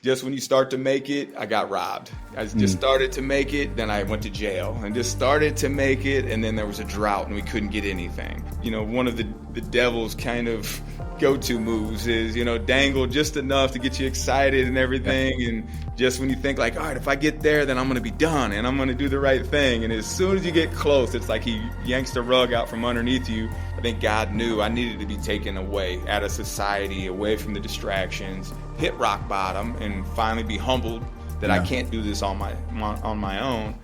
just when you start to make it, I got robbed. I just started to make it, then I went to jail, and just started to make it, and then there was a drought, and we couldn't get anything. You know, one of the devil's kind of go-to moves is, you know, dangle just enough to get you excited and everything, and just when you think like, all right, if I get there, then I'm going to be done, and I'm going to do the right thing, and as soon as you get close, it's like he yanks the rug out from underneath you. I think God knew I needed to be taken away out of society, away from the distractions, hit rock bottom, and finally be humbled that I can't do this on my own.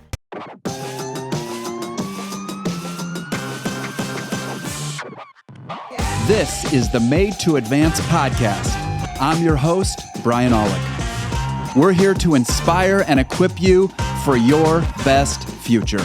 This is the Made to Advance podcast. I'm your host, Brian Aulick. We're here to inspire and equip you for your best future.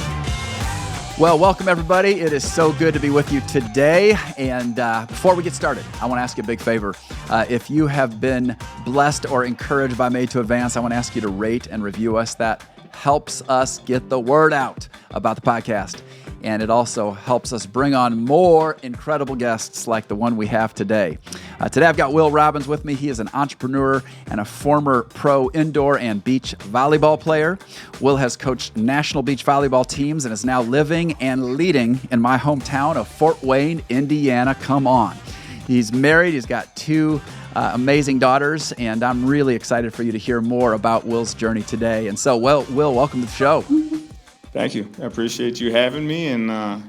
Well, welcome everybody. It is so good to be with you today. And before we get started, I want to ask you a big favor. If you have been blessed or encouraged by Made to Advance, I want to ask you to rate and review us. That helps us get the word out about the podcast. And it also helps us bring on more incredible guests like the one we have today. Today I've got Will Robbins with me. He is an entrepreneur and a former pro indoor and beach volleyball player. Will has coached national beach volleyball teams and is now living and leading in my hometown of Fort Wayne, Indiana. Come on. He's married. He's got two amazing daughters, and I'm really excited for you to hear more about Will's journey today. And so, Will, welcome to the show. Thank you. I appreciate you having me, and I'm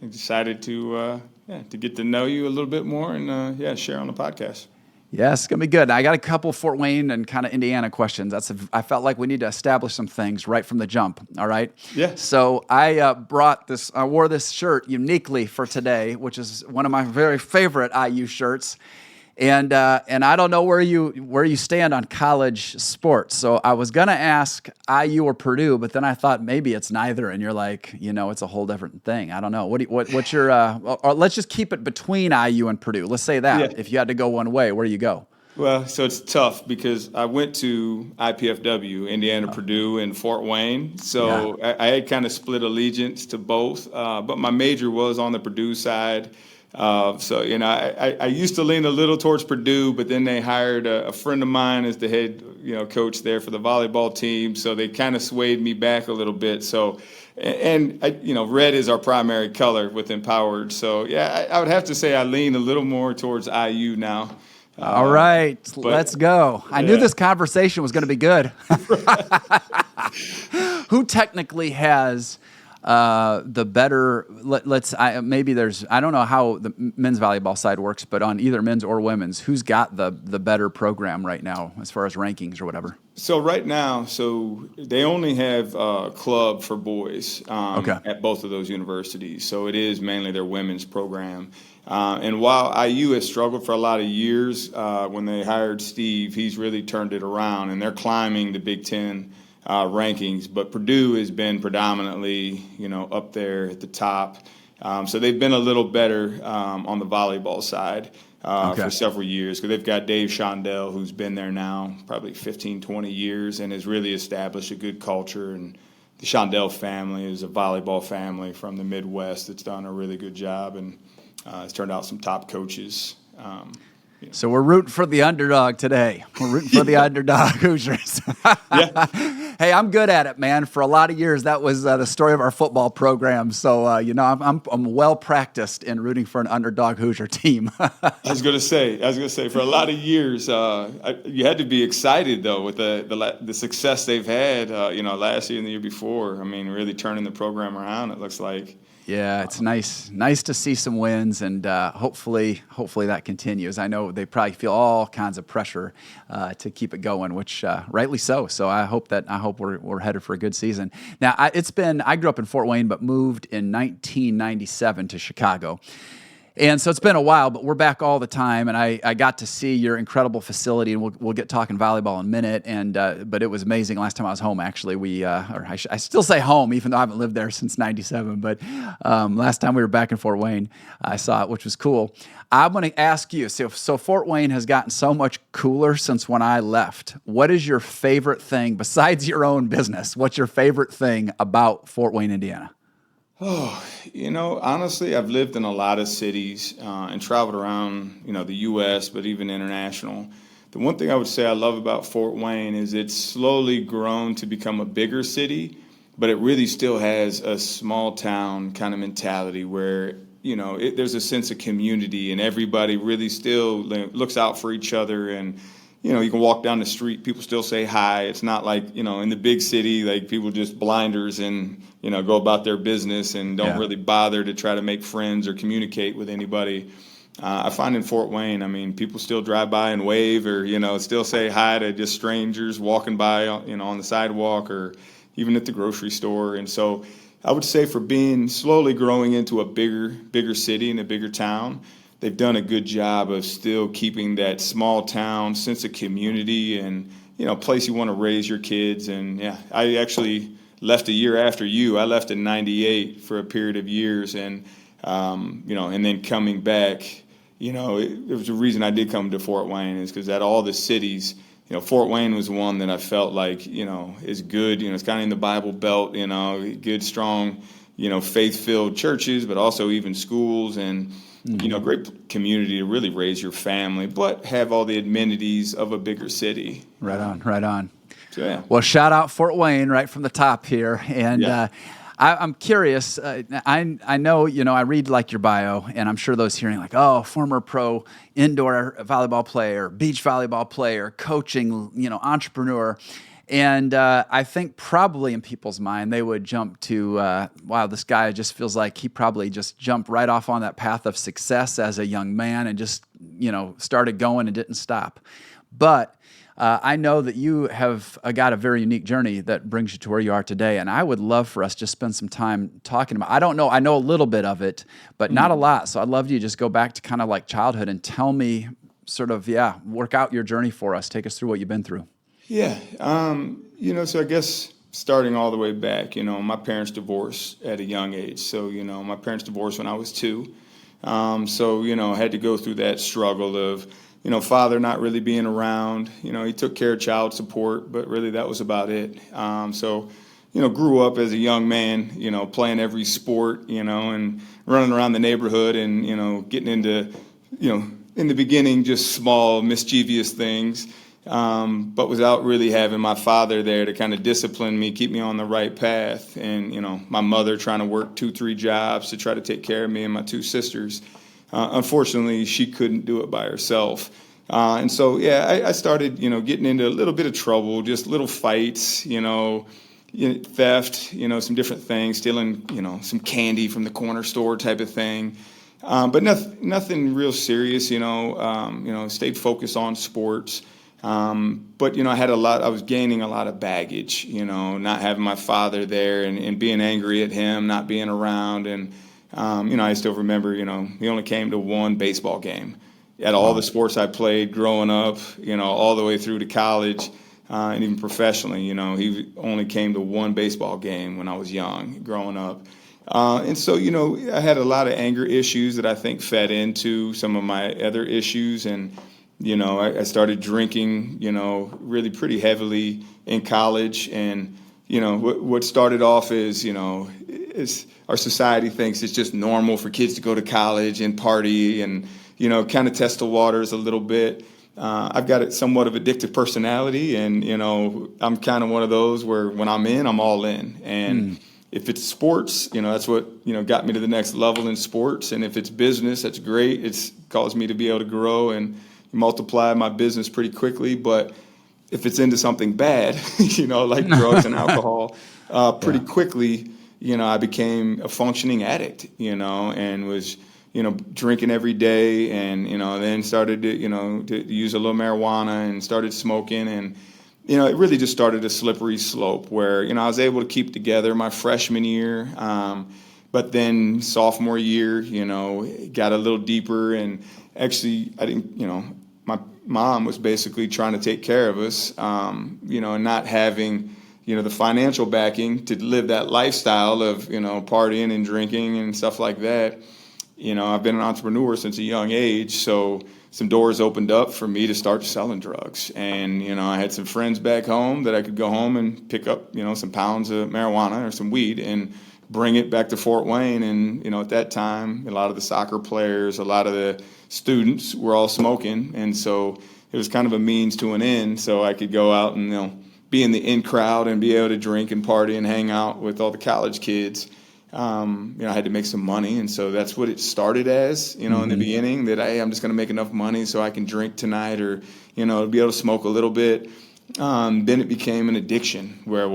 excited to get to know you a little bit more and share on the podcast. Yes, it's going to be good. I got a couple Fort Wayne and kind of Indiana questions. I felt like we need to establish some things right from the jump, all right? Yeah. So I wore this shirt uniquely for today, which is one of my very favorite IU shirts. And I don't know where you stand on college sports. So I was going to ask IU or Purdue, but then I thought maybe it's neither. And you're like, it's a whole different thing. I don't know. What's your, or let's just keep it between IU and Purdue. Let's say that. Yeah. If you had to go one way, where do you go? Well, so it's tough because I went to IPFW, Indiana, Purdue, and Fort Wayne. So I had kind of split allegiance to both. But my major was on the Purdue side. I used to lean a little towards Purdue, but then they hired a friend of mine as the head, coach there for the volleyball team. So they kind of swayed me back a little bit. So, red is our primary color with Empowered. So, I would have to say I lean a little more towards IU now. All right, let's go. I knew this conversation was going to be good. Who technically has the better, I don't know how the men's volleyball side works, but on either men's or women's, who's got the better program right now as far as rankings or whatever? So right now, they only have a club for boys at both of those universities. So it is mainly their women's program. And while IU has struggled for a lot of years, when they hired Steve, he's really turned it around, and they're climbing the Big Ten rankings, but Purdue has been predominantly, up there at the top. So they've been a little better on the volleyball side for several years, because they've got Dave Shondell, who's been there now probably 15, 20 years and has really established a good culture. And the Shondell family is a volleyball family from the Midwest that's done a really good job and has turned out some top coaches. So we're rooting for the underdog today. We're rooting for the underdog Hoosiers. Hey, I'm good at it, man. For a lot of years, that was the story of our football program. So, I'm well practiced in rooting for an underdog Hoosier team. I was gonna say, for a lot of years, you had to be excited though with the success they've had. Last year and the year before. I mean, really turning the program around. It looks like. Yeah, it's nice to see some wins, and hopefully that continues. I know they probably feel all kinds of pressure to keep it going, which rightly so. So I hope we're headed for a good season. Now, I grew up in Fort Wayne, but moved in 1997 to Chicago. And so it's been a while, but we're back all the time, and I got to see your incredible facility, and we'll get talking volleyball in a minute. And but it was amazing last time I was home. Actually, I still say home, even though I haven't lived there since '97. But last time we were back in Fort Wayne, I saw it, which was cool. I'm going to ask you. So Fort Wayne has gotten so much cooler since when I left. What is your favorite thing besides your own business? What's your favorite thing about Fort Wayne, Indiana? Oh, honestly, I've lived in a lot of cities and traveled around, the U.S., but even international. the one thing I would say I love about Fort Wayne is it's slowly grown to become a bigger city, but it really still has a small town kind of mentality where, there's a sense of community and everybody really still looks out for each other. And, you can walk down the street, people still say hi. It's not like, in the big city, like people just blinders and, go about their business and don't really bother to try to make friends or communicate with anybody. I find in Fort Wayne, people still drive by and wave or, still say hi to just strangers walking by, on the sidewalk or even at the grocery store. And so I would say for being slowly growing into a bigger city and a bigger town, they've done a good job of still keeping that small town sense of community and, a place you want to raise your kids. And I actually left a year after you. I left in '98 for a period of years and, and then coming back, it was the reason I did come to Fort Wayne is because at all the cities, Fort Wayne was one that I felt like, is good. It's kind of in the Bible Belt, good, strong, faith-filled churches, but also even schools and, great community to really raise your family, but have all the amenities of a bigger city. Right on. So, yeah. Well, shout out Fort Wayne right from the top here. And I'm curious. I know, I read like your bio, and I'm sure those hearing like, oh, former pro indoor volleyball player, beach volleyball player, coaching, entrepreneur. And I think probably in people's mind, they would jump to, wow, this guy just feels like he probably just jumped right off on that path of success as a young man and just, started going and didn't stop. But I know that you have got a very unique journey that brings you to where you are today, and I would love for us to spend some time talking about. I don't know. I know a little bit of it, but not a lot. So I'd love you to just go back to kind of like childhood and tell me sort of, work out your journey for us. Take us through what you've been through. Yeah. So I guess starting all the way back, my parents divorced at a young age. So, my parents divorced when I was 2. I had to go through that struggle of, father not really being around. He took care of child support, but really that was about it. Grew up as a young man, playing every sport, and running around the neighborhood and, getting into, in the beginning, just small, mischievous things, but without really having my father there to kind of discipline me, keep me on the right path. And, my mother trying to work 2-3 jobs to try to take care of me and my 2 sisters. Unfortunately, she couldn't do it by herself. I started, getting into a little bit of trouble, just little fights, theft, some different things, stealing, some candy from the corner store type of thing. But nothing real serious, stayed focused on sports. But I was gaining a lot of baggage, not having my father there and being angry at him, not being around. And, I still remember, he only came to 1 baseball game at all the sports I played growing up, all the way through to college, and even professionally, he only came to 1 baseball game when I was young, growing up. I had a lot of anger issues that I think fed into some of my other issues. And, I started drinking, really pretty heavily in college. And, what started off is our society thinks it's just normal for kids to go to college and party and, kind of test the waters a little bit. I've got somewhat of addictive personality, and, I'm kind of one of those where when I'm in, I'm all in. And if it's sports, that's what, got me to the next level in sports. And if it's business, that's great. It's caused me to be able to grow and multiply my business pretty quickly. But if it's into something bad, like drugs and alcohol, pretty quickly, I became a functioning addict, and was, drinking every day, and, then started to, to use a little marijuana and started smoking. And, it really just started a slippery slope where, I was able to keep together my freshman year. But then sophomore year, got a little deeper, and actually I didn't, my mom was basically trying to take care of us, and not having, the financial backing to live that lifestyle of, partying and drinking and stuff like that. I've been an entrepreneur since a young age, so some doors opened up for me to start selling drugs. And, I had some friends back home that I could go home and pick up, some pounds of marijuana or some weed and bring it back to Fort Wayne. And, at that time, a lot of the soccer players, a lot of the students were all smoking. And so, it was kind of a means to an end, so I could go out and be in the in crowd and be able to drink and party and hang out with all the college kids. I had to make some money, and so that's what it started as, in the beginning, that I'm just going to make enough money so I can drink tonight, or, be able to smoke a little bit. Then it became an addiction where,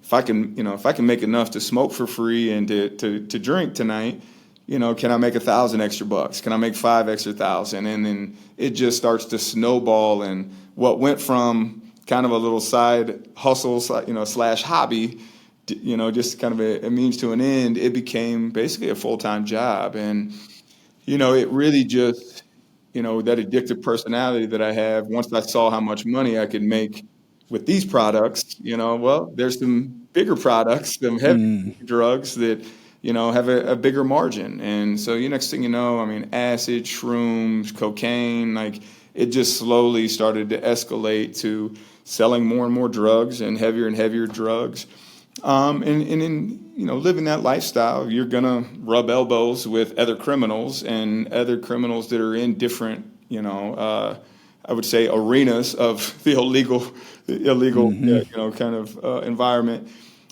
if I can make enough to smoke for free and to drink tonight, can I make $1,000 extra bucks? Can I make $5,000 extra? And then it just starts to snowball, and what went from kind of a little side hustle, slash hobby, just kind of a means to an end, it became basically a full-time job. And, it really just, that addictive personality that I have, once I saw how much money I could make with these products, there's some bigger products, some heavy drugs that, have a bigger margin. And so next thing you know, acid, shrooms, cocaine, like it just slowly started to escalate to selling more and more drugs and heavier drugs. And in, living that lifestyle, you're going to rub elbows with other criminals that are in different, I would say, arenas of the illegal, kind of environment.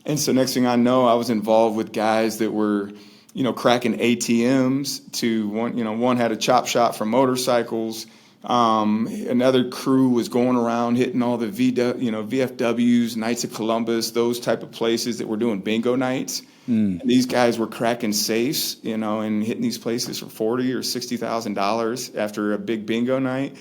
And so next thing I know, I was involved with guys that were, cracking ATMs to one had a chop shop for motorcycles. Another crew was going around hitting all the VFWs, Knights of Columbus, those type of places that were doing bingo nights. And these guys were cracking safes, and hitting these places for $40,000 or $60,000 after a big bingo night.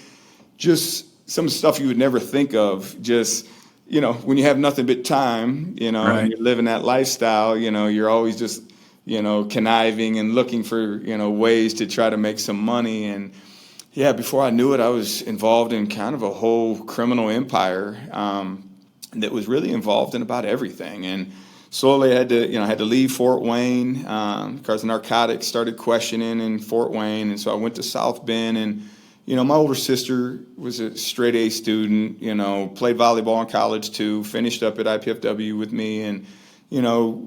Just some stuff you would never think of. Just when you have nothing but time, right. And you're living that lifestyle, you're always just conniving and looking for ways to try to make some money. And yeah, before I knew it, I was involved in kind of a whole criminal empire that was really involved in about everything. And slowly I had to leave Fort Wayne because narcotics started questioning in Fort Wayne. And so I went to South Bend, and, my older sister was a straight A student, played volleyball in college too, finished up at IPFW with me, and,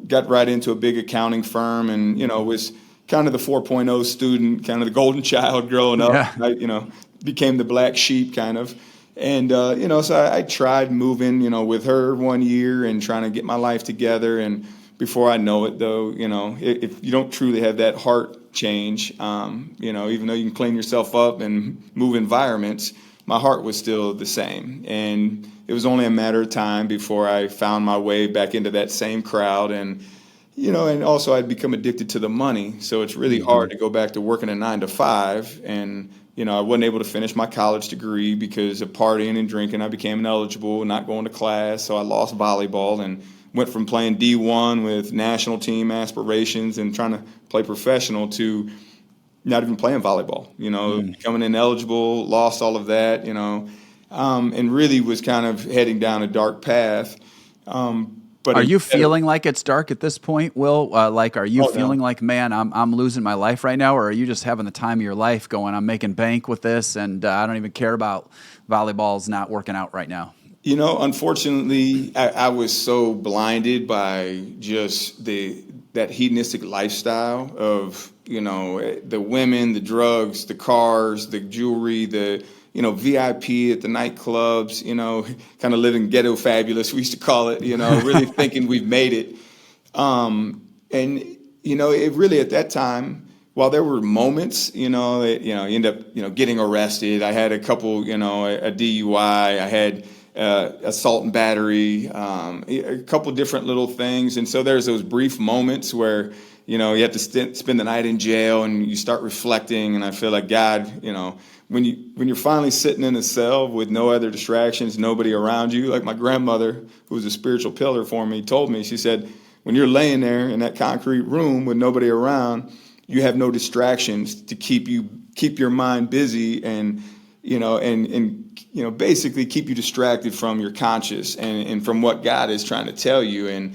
got right into a big accounting firm, and, was kind of the 4.0 student, kind of the golden child growing up. Yeah. I, became the black sheep kind of. And, so I tried moving, with her 1 year and trying to get my life together. And before I know it, though, if you don't truly have that heart change, even though you can clean yourself up and move environments, my heart was still the same. And it was only a matter of time before I found my way back into that same crowd. And and also I'd become addicted to the money. So it's really hard to go back to working a 9 to 5. And, I wasn't able to finish my college degree because of partying and drinking. I became ineligible, not going to class. So I lost volleyball and went from playing D1 with national team aspirations and trying to play professional to not even playing volleyball, becoming ineligible, lost all of that, and really was kind of heading down a dark path. But are you feeling like it's dark at this point, Will? Are you feeling like, man, I'm losing my life right now? Or are you just having the time of your life going, I'm making bank with this, and I don't even care about volleyball's not working out right now? Unfortunately, I was so blinded by just that hedonistic lifestyle of, the women, the drugs, the cars, the jewelry, the VIP at the nightclubs, kind of living ghetto fabulous, we used to call it, really thinking we've made it. And, it really at that time, while there were moments, you end up, getting arrested. I had a couple, a DUI, I had assault and battery, a couple different little things. And so there's those brief moments where, you have to spend the night in jail and you start reflecting. And I feel like God, when you're finally sitting in a cell with no other distractions, nobody around you, like my grandmother, who was a spiritual pillar for me, told me, she said, when you're laying there in that concrete room with nobody around, you have no distractions to keep your mind busy and basically keep you distracted from your conscious and from what God is trying to tell you. And,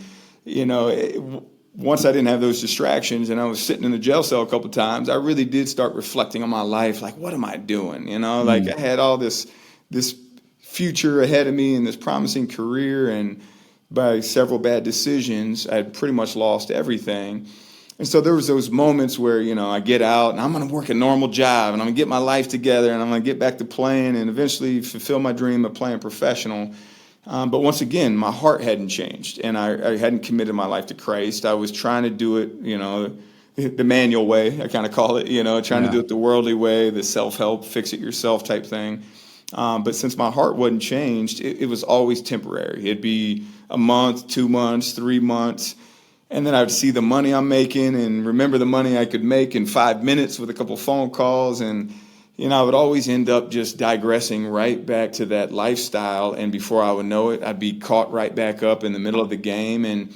once I didn't have those distractions and I was sitting in a jail cell a couple of times, I really did start reflecting on my life. Like, what am I doing? Like I had all this future ahead of me and this promising career. And by several bad decisions, I had pretty much lost everything. And so there was those moments where, I get out and I'm going to work a normal job and I'm going to get my life together and I'm going to get back to playing and eventually fulfill my dream of playing professional. But once again, my heart hadn't changed and I hadn't committed my life to Christ. I was trying to do it, the manual way, I kind of call it, trying to do it the worldly way, the self-help, fix it yourself type thing. But since my heart wasn't changed, it was always temporary. It'd be a month, 2 months, 3 months. And then I would see the money I'm making and remember the money I could make in 5 minutes with a couple phone calls. And, I would always end up just digressing right back to that lifestyle. And before I would know it, I'd be caught right back up in the middle of the game and,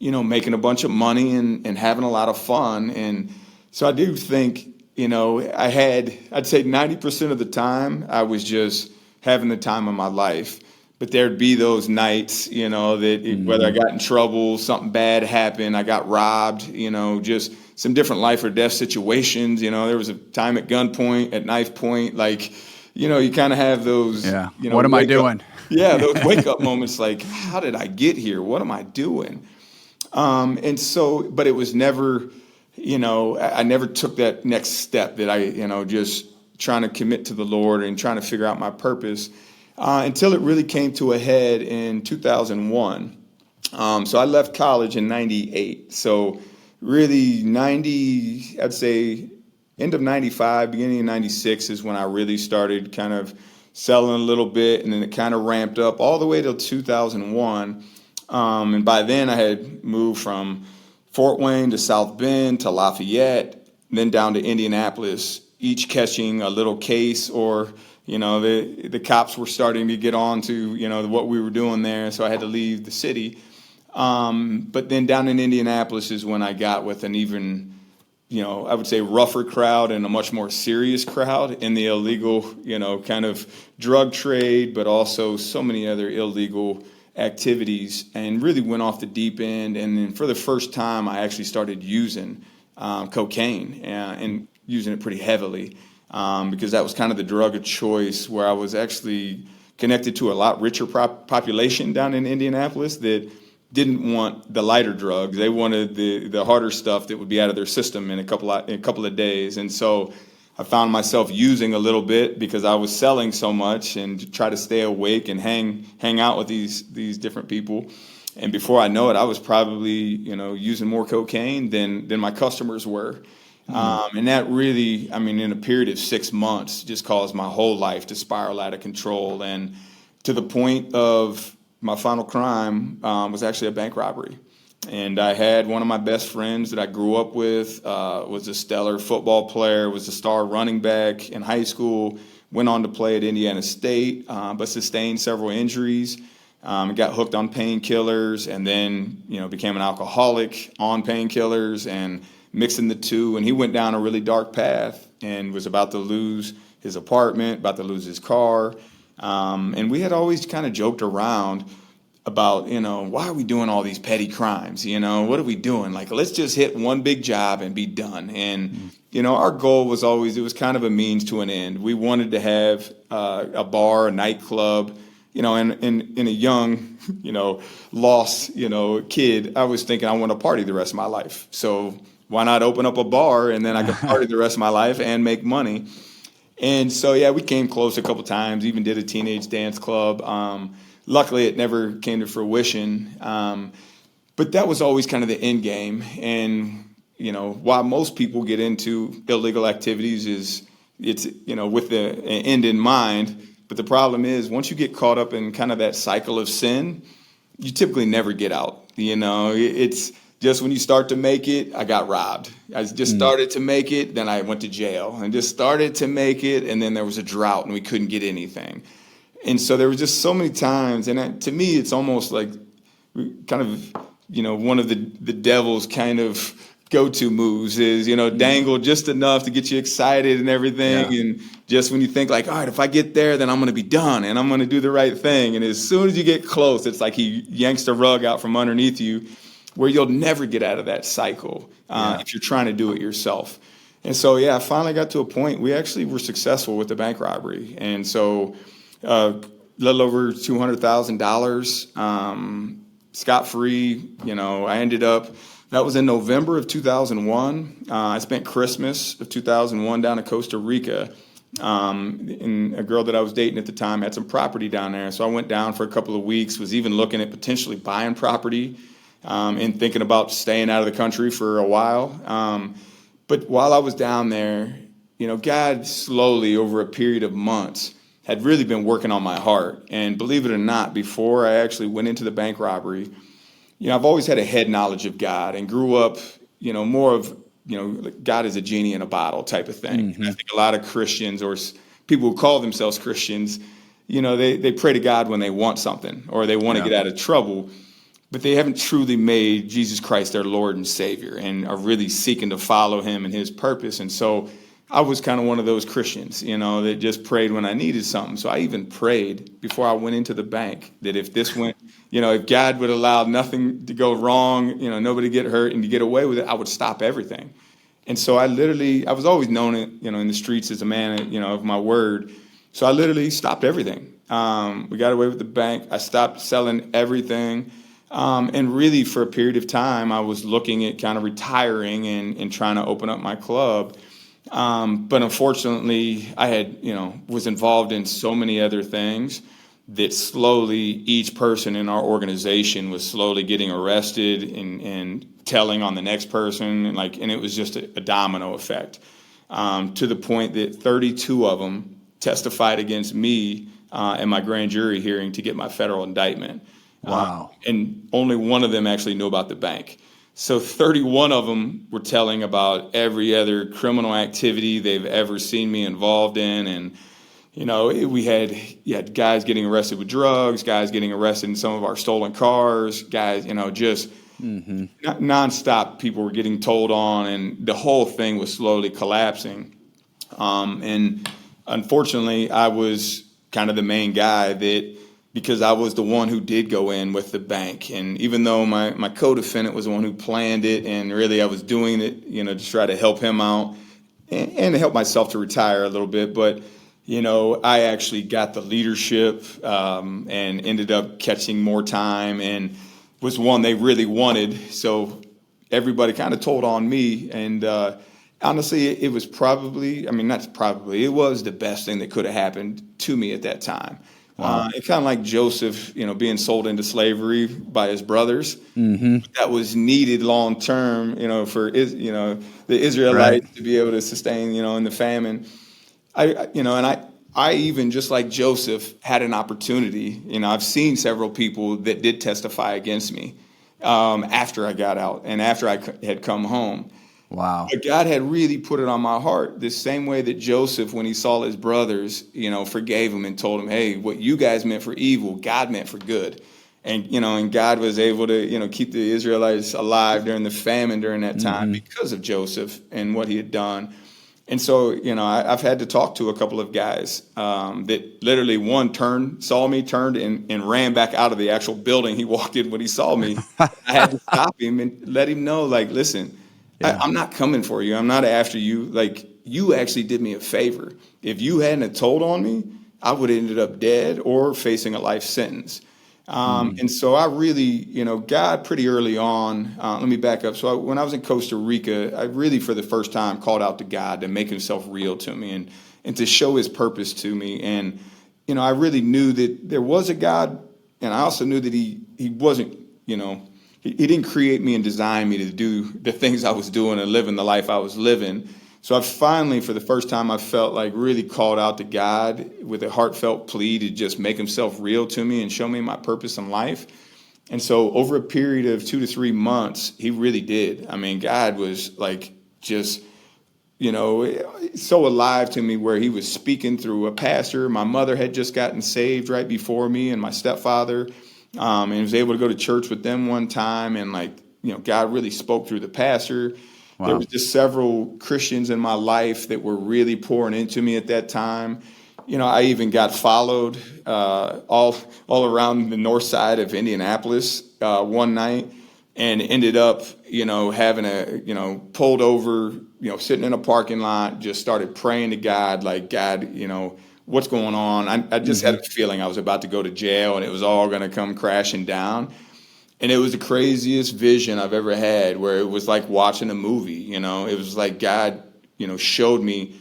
making a bunch of money and having a lot of fun. And so I do think, I'd say 90% of the time I was just having the time of my life. But there'd be those nights, whether I got in trouble, something bad happened, I got robbed, just some different life or death situations. There was a time at gunpoint, at knife point, you kind of have those. Yeah. What am I doing? Those wake up moments like, how did I get here? What am I doing? And so, but it was never, I never took that next step that I, just trying to commit to the Lord and trying to figure out my purpose. Until it really came to a head in 2001. So I left college in 98. So really I'd say end of 95, beginning of 96 is when I really started kind of selling a little bit. And then it kind of ramped up all the way till 2001. And by then I had moved from Fort Wayne to South Bend to Lafayette, then down to Indianapolis, each catching a little case or the cops were starting to get on to, what we were doing there. So I had to leave the city. But then down in Indianapolis is when I got with an even, I would say rougher crowd and a much more serious crowd in the illegal, kind of drug trade, but also so many other illegal activities and really went off the deep end. And then for the first time, I actually started using cocaine and using it pretty heavily. Because that was kind of the drug of choice where I was actually connected to a lot richer population down in Indianapolis that didn't want the lighter drugs. They wanted the harder stuff that would be out of their system in a couple of days. And so I found myself using a little bit because I was selling so much and to try to stay awake and hang out with these different people. And before I know it, I was probably, using more cocaine than my customers were. And that really, in a period of 6 months, just caused my whole life to spiral out of control. And to the point of my final crime was actually a bank robbery. And I had one of my best friends that I grew up with, was a stellar football player, was a star running back in high school, went on to play at Indiana State, but sustained several injuries. Got hooked on painkillers and then, became an alcoholic on painkillers and mixing the two, and he went down a really dark path and was about to lose his apartment, about to lose his car. And we had always kind of joked around about, why are we doing all these petty crimes? What are we doing? Like, let's just hit one big job and be done. And, our goal was always, it was kind of a means to an end. We wanted to have a bar, a nightclub, and in a young, lost, kid, I was thinking I want to party the rest of my life. So why not open up a bar and then I could party the rest of my life and make money? And so, we came close a couple times, even did a teenage dance club. Luckily, it never came to fruition. But that was always kind of the end game. And, while most people get into illegal activities it's with the end in mind. But the problem is once you get caught up in kind of that cycle of sin, you typically never get out. It's just when you start to make it, I got robbed. I just started to make it, then I went to jail. And just started to make it, and then there was a drought, and we couldn't get anything. And so there were just so many times, and to me, it's almost like kind of, one of the devil's kind of go-to moves is, dangle just enough to get you excited and everything. Yeah. And just when you think like, all right, if I get there, then I'm going to be done, and I'm going to do the right thing. And as soon as you get close, it's like he yanks the rug out from underneath you, where you'll never get out of that cycle if you're trying to do it yourself. And so, I finally got to a point. We actually were successful with the bank robbery. And so a little over $200,000, scot-free. I ended up That was in November of 2001. I spent Christmas of 2001 down in Costa Rica. And a girl that I was dating at the time had some property down there. So I went down for a couple of weeks, was even looking at potentially buying property, and thinking about staying out of the country for a while. But while I was down there, God slowly over a period of months had really been working on my heart. And believe it or not, before I actually went into the bank robbery, I've always had a head knowledge of God and grew up, more of, God is a genie in a bottle type of thing. Mm-hmm. And I think a lot of Christians or people who call themselves Christians, they pray to God when they want something or they want to get out of trouble, but they haven't truly made Jesus Christ their Lord and Savior and are really seeking to follow him and his purpose. And so I was kind of one of those Christians, that just prayed when I needed something. So I even prayed before I went into the bank that if this went, if God would allow nothing to go wrong, nobody get hurt and to get away with it, I would stop everything. And so I was always known, in the streets as a man, of my word. So I literally stopped everything. We got away with the bank. I stopped selling everything. And really for a period of time, I was looking at kind of retiring and trying to open up my club. But unfortunately, I had, was involved in so many other things that slowly each person in our organization was slowly getting arrested and telling on the next person. And it was just a domino effect, to the point that 32 of them testified against me in my grand jury hearing to get my federal indictment. Wow. And only one of them actually knew about the bank. So 31 of them were telling about every other criminal activity they've ever seen me involved in. And, we had guys getting arrested with drugs, guys getting arrested in some of our stolen cars, guys, just nonstop people were getting told on, and the whole thing was slowly collapsing. And unfortunately, I was kind of the main guy because I was the one who did go in with the bank. And even though my co-defendant was the one who planned it, and really I was doing it, to try to help him out and to help myself to retire a little bit. But, I actually got the leadership and ended up catching more time and was one they really wanted. So everybody kind of told on me. And honestly, it was it was the best thing that could have happened to me at that time. Wow. It's kind of like Joseph, being sold into slavery by his brothers. Mm-hmm. That was needed long term, for the Israelites to be able to sustain, in the famine. I even, just like Joseph, had an opportunity. I've seen several people that did testify against me after I got out and after I had come home. Wow. But God had really put it on my heart the same way that Joseph, when he saw his brothers, forgave him and told him, hey, what you guys meant for evil, God meant for good. And, and God was able to, keep the Israelites alive during the famine during that time because of Joseph and what he had done. And so, I've had to talk to a couple of guys that literally one saw me, turned and ran back out of the actual building he walked in when he saw me. I had to stop him and let him know, listen, I'm not coming for you. I'm not after you. You actually did me a favor. If you hadn't have told on me, I would have ended up dead or facing a life sentence. And so I really, God pretty early on, let me back up. So when I was in Costa Rica, I really for the first time called out to God to make himself real to me and to show his purpose to me. And, I really knew that there was a God, and I also knew that he wasn't, he didn't create me and design me to do the things I was doing and living the life I was living. So I finally, for the first time, I felt really called out to God with a heartfelt plea to just make himself real to me and show me my purpose in life. And so over a period of 2 to 3 months, he really did. God was just, so alive to me, where he was speaking through a pastor. My mother had just gotten saved right before me, and my stepfather, and was able to go to church with them one time. And God really spoke through the pastor. Wow. There was just several Christians in my life that were really pouring into me at that time. I even got followed all around the north side of Indianapolis one night, and ended up, having pulled over, sitting in a parking lot, just started praying to God, God, what's going on? I just had a feeling I was about to go to jail and it was all going to come crashing down. And it was the craziest vision I've ever had, where it was like watching a movie, you know. It was like God, you know, showed me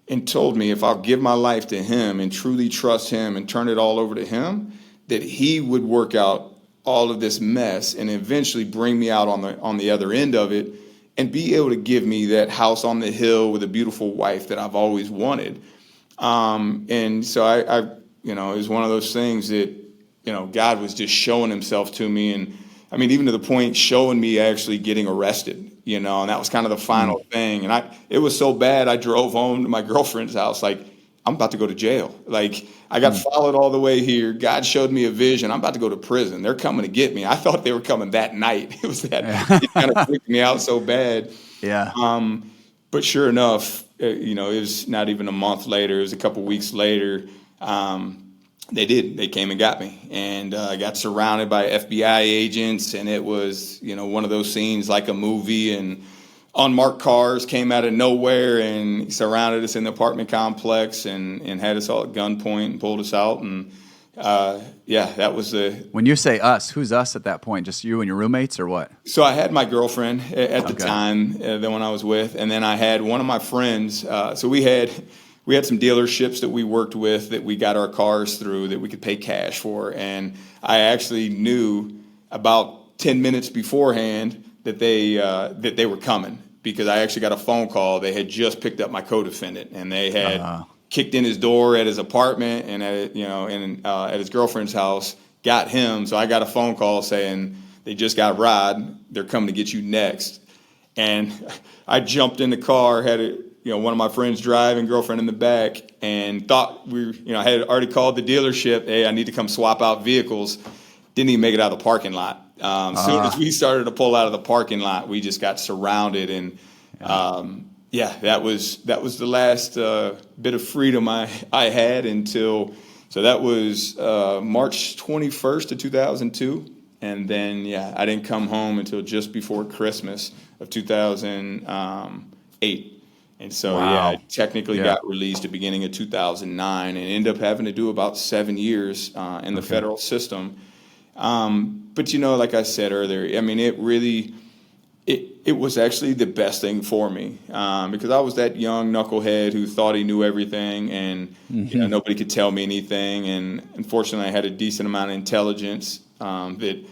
and told me if I'll give my life to him and truly trust him and turn it all over to him, that he would work out all of this mess and eventually bring me out on the other end of it and be able to give me that house on the hill with a beautiful wife that I've always wanted. And so I you know, it was one of those things that, you know, God was just showing himself to me. And I mean, even to the point showing me actually getting arrested, you know, and that was kind of the final thing. And it was so bad, I drove home to my girlfriend's house like, I'm about to go to jail. Like, I got followed all the way here. God showed me a vision. I'm about to go to prison. They're coming to get me. I thought they were coming that night. It was that, it kind of freaked me out so bad. Yeah. But sure enough, you know, it was not even a month later. It was a couple weeks later. They came and got me, and I got surrounded by FBI agents, and it was, you know, one of those scenes like a movie, and unmarked cars came out of nowhere and surrounded us in the apartment complex and had us all at gunpoint and pulled us out. And that was When you say us, who's us at that point? Just you and your roommates, or what? So I had my girlfriend at the time, the one I was with, and then I had one of my friends. So we had some dealerships that we worked with that we got our cars through that we could pay cash for. And I actually knew about 10 minutes beforehand that they were coming, because I actually got a phone call. They had just picked up my co-defendant, and they had kicked in his door at his apartment and at his girlfriend's house, got him. So I got a phone call saying they just got Rod. They're coming to get you next. And I jumped in the car, had one of my friends driving, girlfriend in the back, and thought I had already called the dealership. Hey, I need to come swap out vehicles. Didn't even make it out of the parking lot. Soon as we started to pull out of the parking lot, we just got surrounded. And that was the last bit of freedom I had until, so that was March 21st of 2002. And then, I didn't come home until just before Christmas of 2008. And so, I technically got released at the beginning of 2009 and ended up having to do about 7 years in the federal system. But, like I said earlier, I mean, it really, it was actually the best thing for me, because I was that young knucklehead who thought he knew everything, and nobody could tell me anything. And unfortunately, I had a decent amount of intelligence that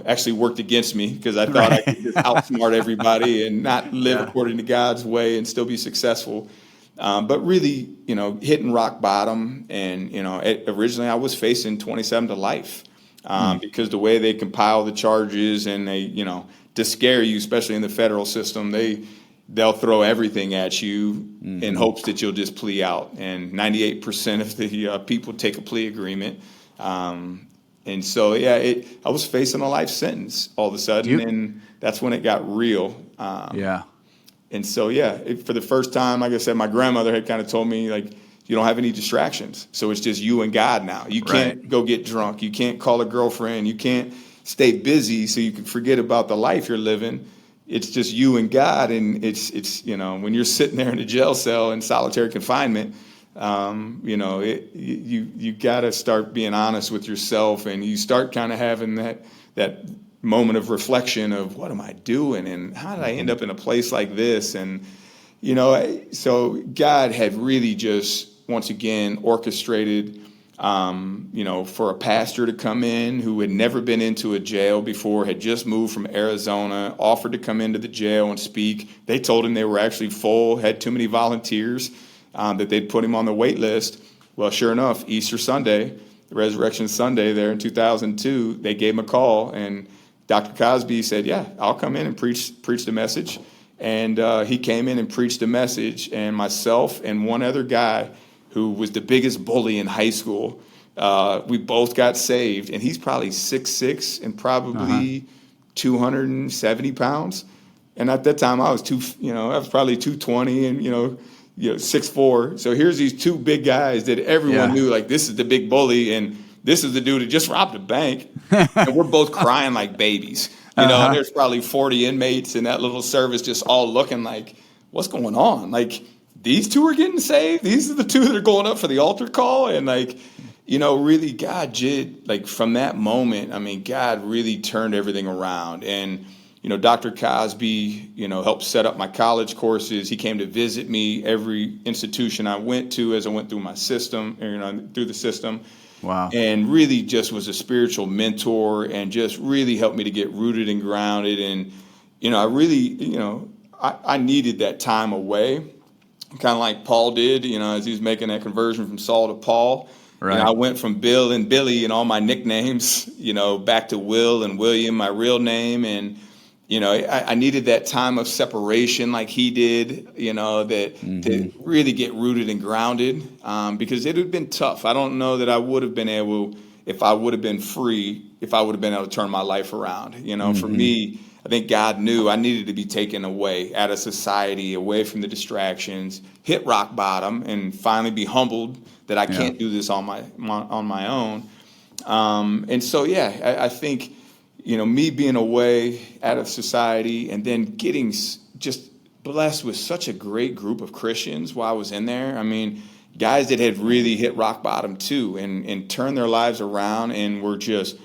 actually worked against me, because I thought I could just outsmart everybody and not live according to God's way and still be successful. But really, hitting rock bottom. And, originally I was facing 27 to life, because the way they compile the charges and they, to scare you, especially in the federal system, they'll throw everything at you in hopes that you'll just plea out. And 98% of the people take a plea agreement. And so, I was facing a life sentence all of a sudden, and that's when it got real. And so, for the first time, like I said, my grandmother had kind of told me, like, you don't have any distractions. So it's just you and God now. You can't go get drunk. You can't call a girlfriend. You can't stay busy so you can forget about the life you're living. It's just you and God. And it's when you're sitting there in a jail cell in solitary confinement, you got to start being honest with yourself, and you start kind of having that moment of reflection of, what am I doing, and how did I end up in a place like this? And so God had really just once again orchestrated for a pastor to come in who had never been into a jail before, had just moved from Arizona, offered to come into the jail and speak. They told him they were actually full, had too many volunteers, that they'd put him on the wait list. Well, sure enough, Easter Sunday, Resurrection Sunday there in 2002, they gave him a call, and Dr. Cosby said, I'll come in and preach the message. And he came in and preached the message, and myself and one other guy who was the biggest bully in high school, we both got saved. And he's probably 6'6" and probably 270 pounds. And at that time, I was probably 220 and 6'4". So here's these two big guys that everyone knew, like, this is the big bully, and this is the dude who just robbed a bank. And we're both crying like babies. And there's probably 40 inmates in that little service just all looking like, what's going on? Like, these two are getting saved? These are the two that are going up for the altar call? And, like, Really God did, like from that moment, I mean, God really turned everything around. And, Dr. Cosby, helped set up my college courses. He came to visit me every institution I went to as I went through my system, through the system. Wow. And really just was a spiritual mentor and just really helped me to get rooted and grounded. And, I really, I needed that time away, kind of like Paul did, as he was making that conversion from Saul to Paul. Right. I went from Bill and Billy and all my nicknames, back to Will and William, my real name. And, I needed that time of separation like he did, to really get rooted and grounded, because it would have been tough. I don't know that I would have been able, if I would have been free, if I would have been able to turn my life around. For me, I think God knew I needed to be taken away out of society, away from the distractions, hit rock bottom, and finally be humbled that I can't do this on my own. And so, I think, me being away out of society and then getting just blessed with such a great group of Christians while I was in there. I mean, guys that had really hit rock bottom too and turned their lives around and were just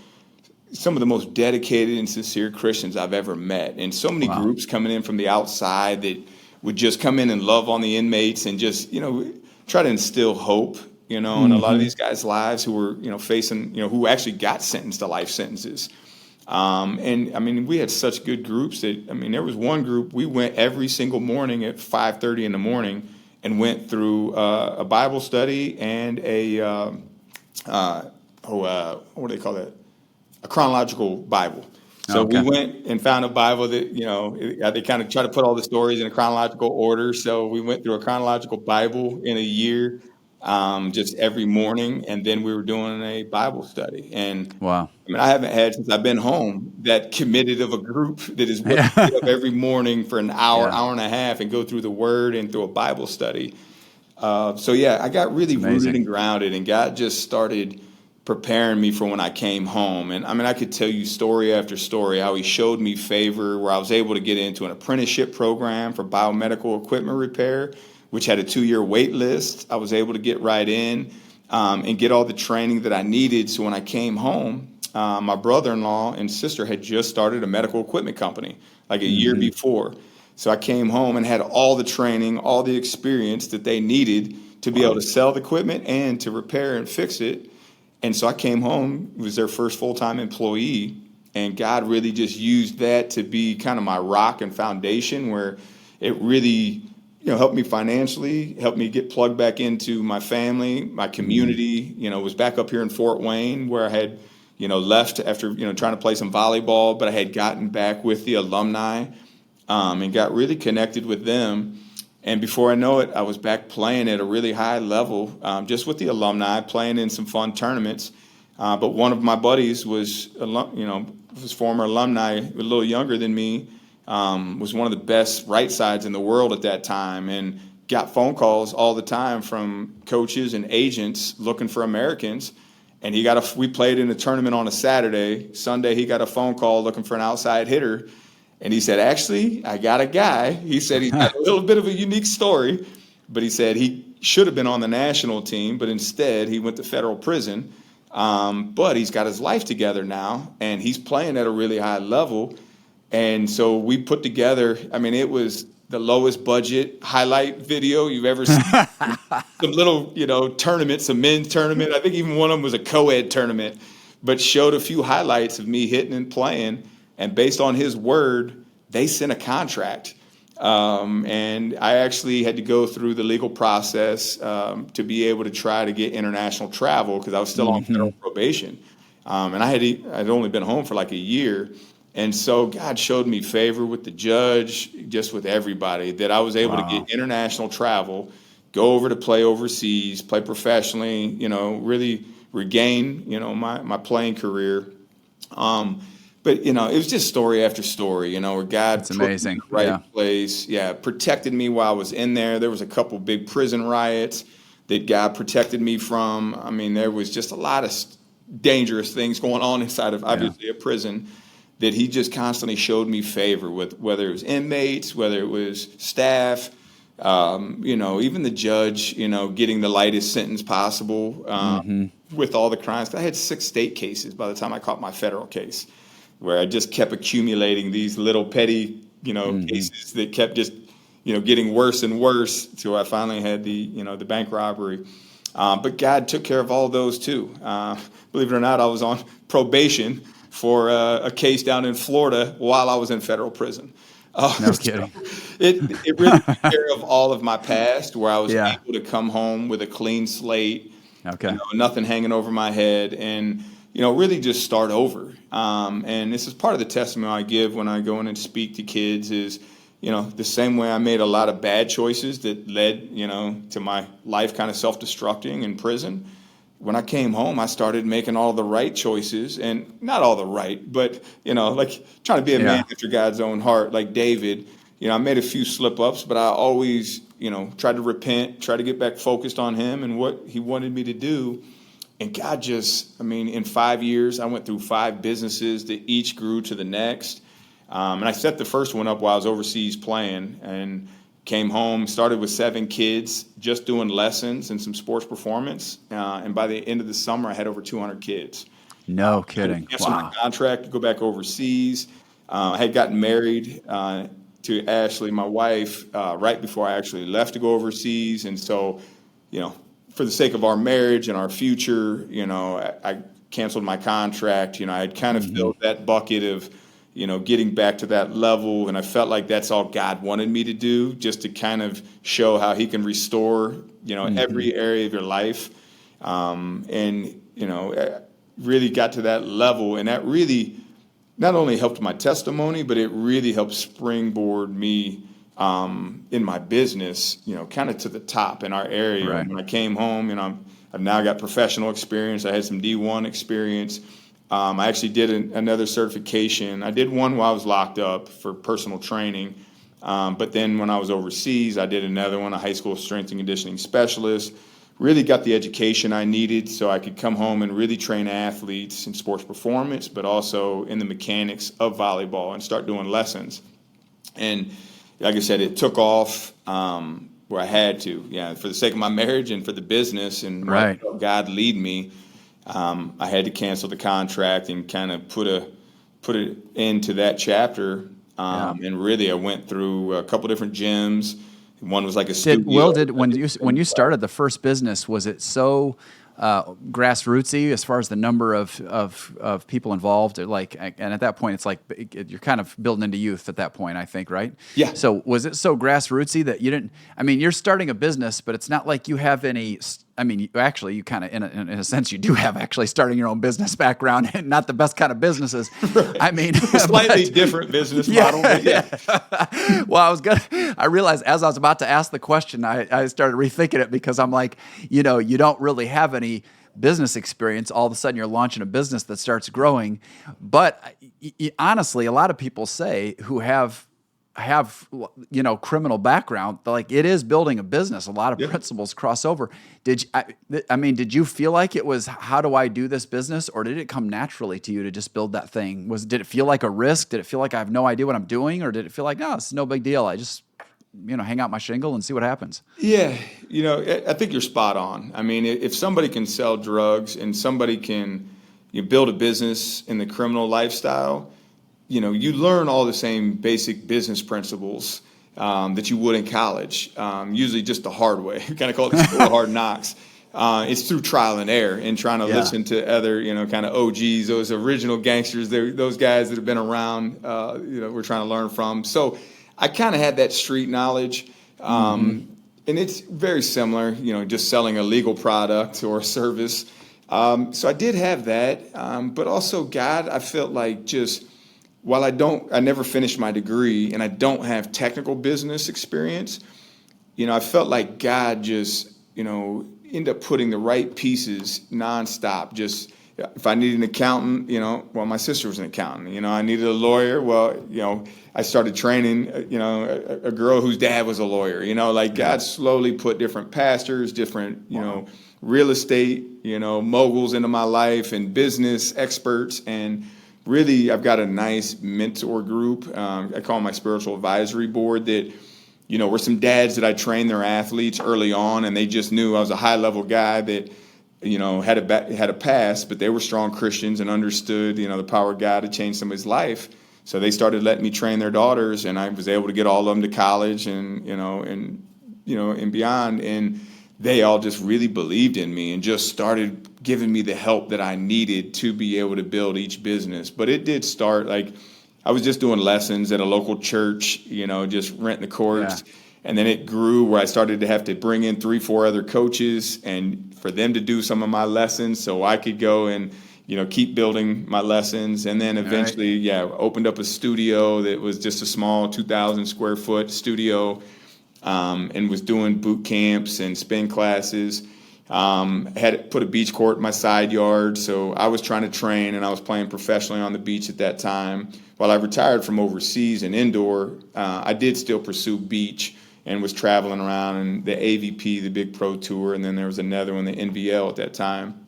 some of the most dedicated and sincere Christians I've ever met. And so many groups coming in from the outside that would just come in and love on the inmates and just, try to instill hope, in a lot of these guys' lives who were, facing, who actually got sentenced to life sentences. And I mean, we had such good groups that, there was one group, we went every single morning at 5:30 in the morning and went through a Bible study and what do they call that? A chronological Bible. So we went and found a Bible that, they kind of try to put all the stories in a chronological order. So we went through a chronological Bible in a year, just every morning. And then we were doing a Bible study. And I haven't had, since I've been home, that committed of a group that is willing to get up every morning for an hour, hour and a half and go through the Word and through a Bible study. I got really rooted and grounded, and God just started preparing me for when I came home. And I could tell you story after story how he showed me favor, where I was able to get into an apprenticeship program for biomedical equipment repair, which had a 2-year wait list. I was able to get right in and get all the training that I needed. So when I came home, my brother-in-law and sister had just started a medical equipment company like a year before. So I came home and had all the training, all the experience that they needed to be able to sell the equipment and to repair and fix it. And so I came home, was their first full-time employee, and God really just used that to be kind of my rock and foundation, where it really, helped me financially, helped me get plugged back into my family, my community. Was back up here in Fort Wayne, where I had, left after, trying to play some volleyball, but I had gotten back with the alumni and got really connected with them. And before I know it, I was back playing at a really high level, just with the alumni, playing in some fun tournaments. But one of my buddies was former alumni, a little younger than me, was one of the best right sides in the world at that time, and got phone calls all the time from coaches and agents looking for Americans. And we played in a tournament on a Saturday. Sunday, he got a phone call looking for an outside hitter. And he said, actually, I got a guy. He said he's got a little bit of a unique story, but he said he should have been on the national team, but instead he went to federal prison. But he's got his life together now, and he's playing at a really high level. And so we put together, it was the lowest budget highlight video you've ever seen. Some little, tournament, some men's tournament. I think even one of them was a co-ed tournament, but showed a few highlights of me hitting and playing. And based on his word, they sent a contract. And I actually had to go through the legal process to be able to try to get international travel, because I was still on federal probation. And I'd only been home for like a year. And so God showed me favor with the judge, just with everybody, that I was able to get international travel, go over to play overseas, play professionally, really regain, my playing career. But, it was just story after story, where God put me in the right place. Protected me while I was in there. There was a couple big prison riots that God protected me from. There was just a lot of dangerous things going on inside of, obviously, a prison, that he just constantly showed me favor with, whether it was inmates, whether it was staff, Even the judge, getting the lightest sentence possible with all the crimes. I had 6 state cases by the time I caught my federal case, where I just kept accumulating these little petty, cases that kept just, getting worse and worse till I finally had the bank robbery. But God took care of all those too. Believe it or not, I was on probation for a case down in Florida while I was in federal prison. No kidding. It really took care of all of my past, where I was able to come home with a clean slate, nothing hanging over my head, and really just start over. And this is part of the testimony I give when I go in and speak to kids is, the same way I made a lot of bad choices that led, to my life kind of self-destructing in prison. When I came home, I started making all the right choices, and not all the right, but, like trying to be a man after God's own heart, like David. I made a few slip-ups, but I always, tried to repent, try to get back focused on him and what he wanted me to do. And God in 5 years, I went through 5 businesses that each grew to the next. And I set the first one up while I was overseas playing, and came home, started with 7 kids, just doing lessons and some sports performance. And by the end of the summer, I had over 200 kids. No kidding. Wow. My contract to go back overseas. I had gotten married to Ashley, my wife, right before I actually left to go overseas. And so, for the sake of our marriage and our future, I canceled my contract. I had kind of filled that bucket of, getting back to that level. And I felt like that's all God wanted me to do, just to kind of show how he can restore, every area of your life. Really got to that level. And that really not only helped my testimony, but it really helped springboard me in my business, kind of to the top in our area. Right. When I came home, I've now got professional experience. I had some D1 experience. I actually did another certification. I did one while I was locked up for personal training. But then when I was overseas, I did another one, a high school strength and conditioning specialist. Really got the education I needed so I could come home and really train athletes in sports performance, but also in the mechanics of volleyball and start doing lessons. And like I said, it took off where I had to, for the sake of my marriage and for the business and God lead me. I had to cancel the contract and kind of put it into that chapter. And really, I went through a couple different gyms. One was like a studio. When you started the first business, was it so grassrootsy as far as the number of people involved? And at that point, it's like you're kind of building into youth at that point, I think, right? Yeah. So was it so grassrootsy that you didn't? I mean, you're starting a business, but it's not like you have any. I mean, you kind of, in a sense, you do have actually starting your own business background, and not the best kind of businesses. Right. I mean, slightly different business model. But Well, I realized as I was about to ask the question, I started rethinking it, because I'm like, you don't really have any business experience. All of a sudden, you're launching a business that starts growing. But honestly, a lot of people say who have criminal background, like it is building a business. A lot of principles cross over. Did you feel like it was, how do I do this business, or did it come naturally to you to just build that thing? Did it feel like a risk? Did it feel like I have no idea what I'm doing, or did it feel like, no, it's no big deal, I just hang out my shingle and see what happens? Yeah, I think you're spot on. I mean, if somebody can sell drugs and somebody can build a business in the criminal lifestyle, you learn all the same basic business principles that you would in college, usually just the hard way. We kind of call it the school of hard knocks. It's through trial and error and trying to listen to other, kind of OGs, those original gangsters, those guys that have been around, we're trying to learn from. So I kind of had that street knowledge. And it's very similar, just selling a legal product or a service. So I did have that. But also, God, I felt like just, while I never finished my degree and I don't have technical business experience, I felt like God just, ended up putting the right pieces nonstop. Just if I needed an accountant, my sister was an accountant. I needed a lawyer. Well, I started training, a girl whose dad was a lawyer. God slowly put different pastors, different, real estate, moguls into my life and business experts. And really, I've got a nice mentor group. I call my spiritual advisory board that, were some dads that I trained their athletes early on, and they just knew I was a high-level guy that, had a past, but they were strong Christians and understood, the power of God to change somebody's life. So they started letting me train their daughters, and I was able to get all of them to college and beyond. And they all just really believed in me and just started giving me the help that I needed to be able to build each business. But it did start I was just doing lessons at a local church, just renting the courts. Yeah. And then it grew where I started to have to bring in 3-4 other coaches and for them to do some of my lessons so I could go and, keep building my lessons. And then eventually, opened up a studio that was just a small 2,000 square foot studio, and was doing boot camps and spin classes. Had put a beach court in my side yard. So I was trying to train, and I was playing professionally on the beach at that time. While I retired from overseas and indoor, I did still pursue beach and was traveling around in the AVP, the Big Pro Tour, and then there was another one, the NVL at that time.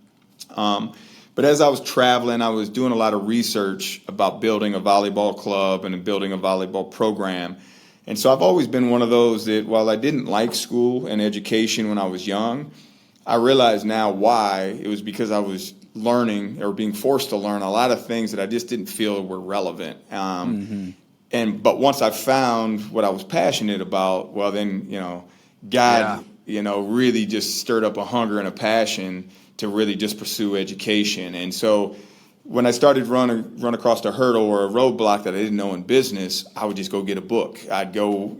But as I was traveling, I was doing a lot of research about building a volleyball club and building a volleyball program. And so I've always been one of those that while I didn't like school and education when I was young, I realize now why. It was because I was learning or being forced to learn a lot of things that I just didn't feel were relevant. But once I found what I was passionate about, well, then, God, really just stirred up a hunger and a passion to really just pursue education. And so when I started run across a hurdle or a roadblock that I didn't know in business, I would just go get a book. I'd go,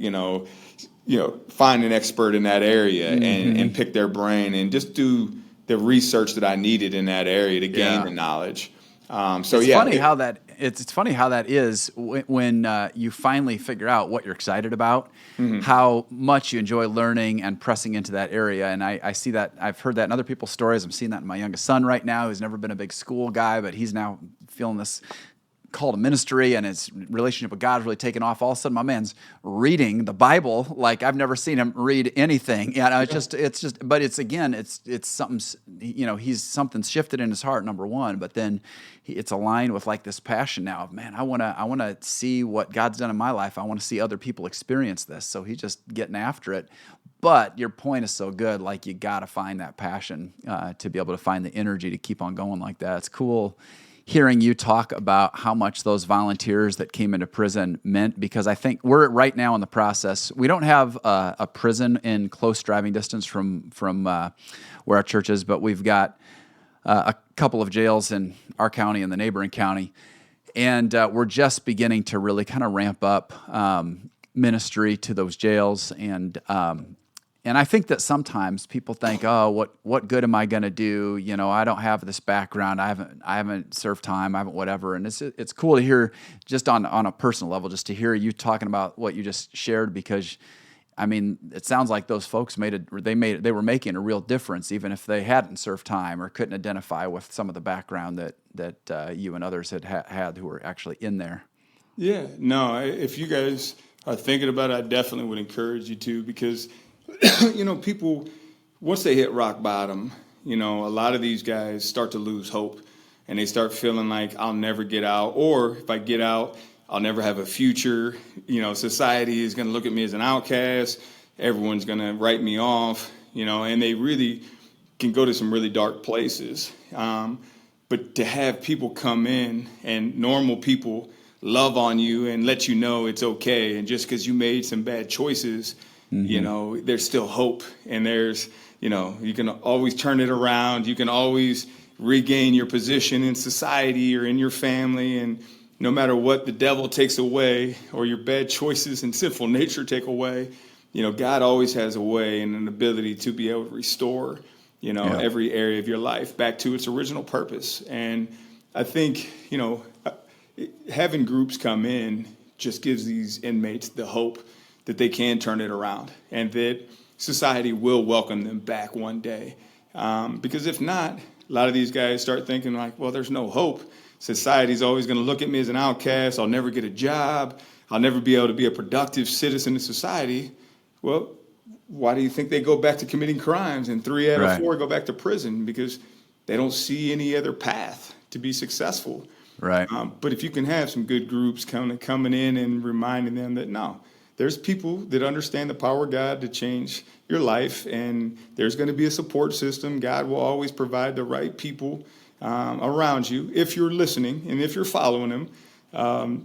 find an expert in that area and pick their brain and just do the research that I needed in that area to gain the knowledge. It's funny how that is when you finally figure out what you're excited about, how much you enjoy learning and pressing into that area. And I see that. I've heard that in other people's stories. I'm seeing that in my youngest son right now, who's never been a big school guy, but he's now feeling this call to ministry, and his relationship with God is really taken off. All of a sudden, my man's reading the Bible like I've never seen him read anything. But it's something, something's shifted in his heart, number one, but then it's aligned with this passion now of, man, I want to see what God's done in my life. I want to see other people experience this. So he's just getting after it. But your point is so good. You got to find that passion to be able to find the energy to keep on going like that. It's cool hearing you talk about how much those volunteers that came into prison meant, because I think we're right now in the process. We don't have a prison in close driving distance from where our church is, but we've got a couple of jails in our county and the neighboring county, and we're just beginning to really kind of ramp up ministry to those jails. And I think that sometimes people think, oh, what good am I going to do? I don't have this background. I haven't served time. I haven't whatever. And it's cool to hear just on a personal level, just to hear you talking about what you just shared, because it sounds like those folks they were making a real difference, even if they hadn't served time or couldn't identify with some of the background that you and others had who were actually in there. Yeah, no, if you guys are thinking about it, I definitely would encourage you to, because people, once they hit rock bottom, a lot of these guys start to lose hope, and they start feeling like I'll never get out, or if I get out, I'll never have a future. Society is going to look at me as an outcast. Everyone's going to write me off, and they really can go to some really dark places. But to have people come in and normal people love on you and let you know it's okay, and just because you made some bad choices, there's still hope, and there's, you can always turn it around. You can always regain your position in society or in your family. And no matter what the devil takes away or your bad choices and sinful nature take away, God always has a way and an ability to be able to restore, every area of your life back to its original purpose. And I think, having groups come in just gives these inmates the hope that they can turn it around and that society will welcome them back one day. Because if not, a lot of these guys start thinking well, there's no hope. Society's always going to look at me as an outcast. I'll never get a job. I'll never be able to be a productive citizen in society. Well, why do you think they go back to committing crimes, and 3 out of 4 go back to prison? Because they don't see any other path to be successful. Right. But if you can have some good groups coming in and reminding them that, no, there's people that understand the power of God to change your life, and there's going to be a support system. God will always provide the right people around you if you're listening and if you're following Him,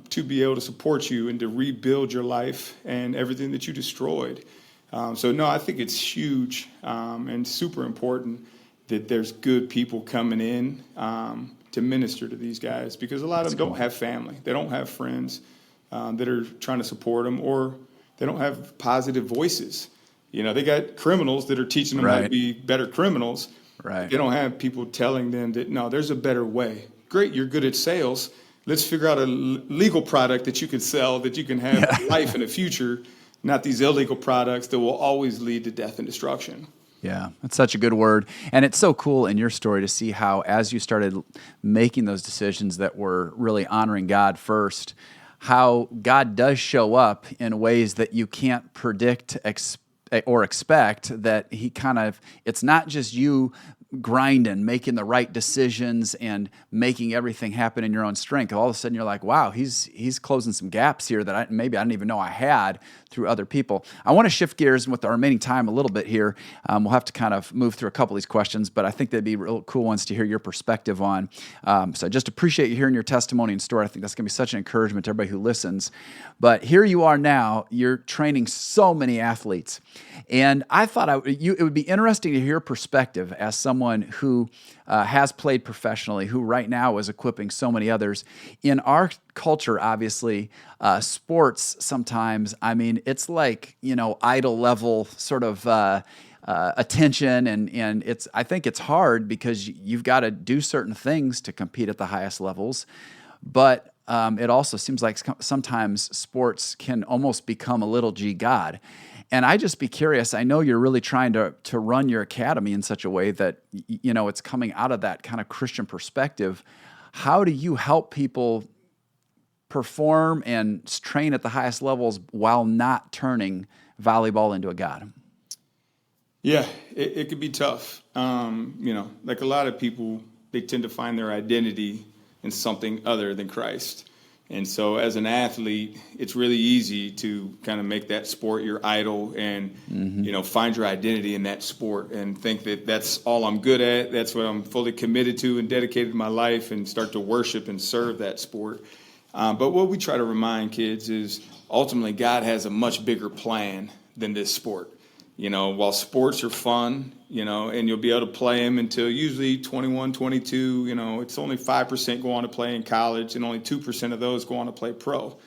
to be able to support you and to rebuild your life and everything that you destroyed. So no, I think it's huge and super important that there's good people coming in to minister to these guys, because a lot of them don't have family. They don't have friends that are trying to support them, or they don't have positive voices. They got criminals that are teaching them how to be better criminals. Right. They don't have people telling them that, no, there's a better way. Great, you're good at sales. Let's figure out a legal product that you can sell, that you can have life in the future, not these illegal products that will always lead to death and destruction. Yeah, that's such a good word. And it's so cool in your story to see how, as you started making those decisions that were really honoring God first, how God does show up in ways that you can't predict or expect, that He it's not just you grinding, making the right decisions and making everything happen in your own strength. All of a sudden you're like, wow, he's closing some gaps here that maybe I didn't even know I had through other people. I want to shift gears with our remaining time a little bit here. We'll have to kind of move through a couple of these questions, but I think they'd be real cool ones to hear your perspective on. So I just appreciate you hearing your testimony and story. I think that's going to be such an encouragement to everybody who listens. But here you are now, you're training so many athletes. And I thought it would be interesting to hear your perspective as someone who has played professionally, who right now is equipping so many others. In our culture, obviously, sports sometimes, it's like, idol level sort of attention, and I think it's hard because you've got to do certain things to compete at the highest levels, but it also seems like sometimes sports can almost become a little G God. And I just be curious, I know you're really trying to run your academy in such a way that, it's coming out of that kind of Christian perspective. How do you help people perform and train at the highest levels while not turning volleyball into a god? Yeah, it could be tough. Like a lot of people, they tend to find their identity in something other than Christ. And so as an athlete, it's really easy to kind of make that sport your idol and, find your identity in that sport and think that that's all I'm good at. That's what I'm fully committed to and dedicated my life, and start to worship and serve that sport. But what we try to remind kids is ultimately God has a much bigger plan than this sport. While sports are fun, and you'll be able to play them until usually 21, 22, it's only 5% go on to play in college, and only 2% of those go on to play pro.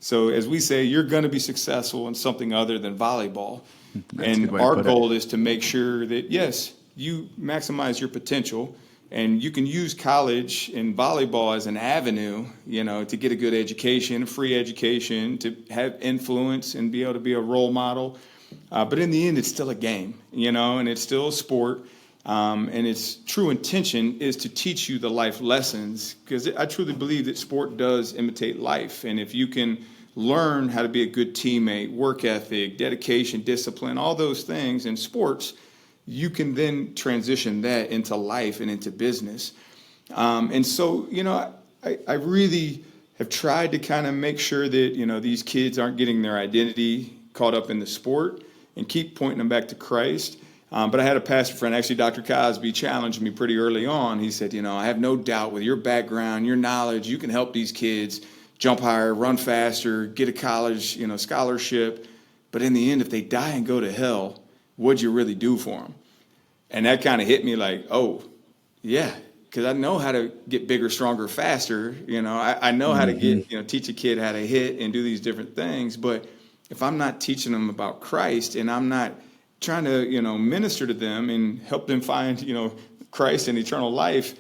So as we say, you're going to be successful in something other than volleyball. And our goal is to make sure that, yes, you maximize your potential, and you can use college and volleyball as an avenue, to get a good education, a free education, to have influence and be able to be a role model. But in the end, it's still a game, and it's still a sport. And its true intention is to teach you the life lessons, because I truly believe that sport does imitate life. And if you can learn how to be a good teammate, work ethic, dedication, discipline, all those things in sports, you can then transition that into life and into business. And so, I really have tried to kind of make sure that, these kids aren't getting their identity caught up in the sport and keep pointing them back to Christ. But I had a pastor friend, actually Dr. Cosby, challenged me pretty early on. He said, I have no doubt with your background, your knowledge, you can help these kids jump higher, run faster, get a college, scholarship. But in the end, if they die and go to hell, what'd you really do for them? And that kind of hit me like, oh, yeah, because I know how to get bigger, stronger, faster. I know how to get, teach a kid how to hit and do these different things. But if I'm not teaching them about Christ, and I'm not trying to, minister to them and help them find, Christ and eternal life,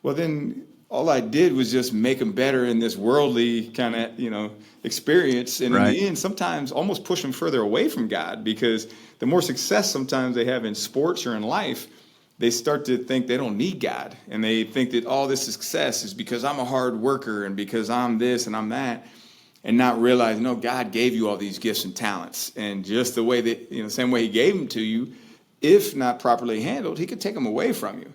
well, then all I did was just make them better in this worldly kind of, experience. And in the end, sometimes almost push them further away from God, because the more success sometimes they have in sports or in life, they start to think they don't need God. And they think that all this success is because I'm a hard worker and because I'm this and I'm that. And not realize, no, God gave you all these gifts and talents. And just the way that, same way He gave them to you, if not properly handled, He could take them away from you.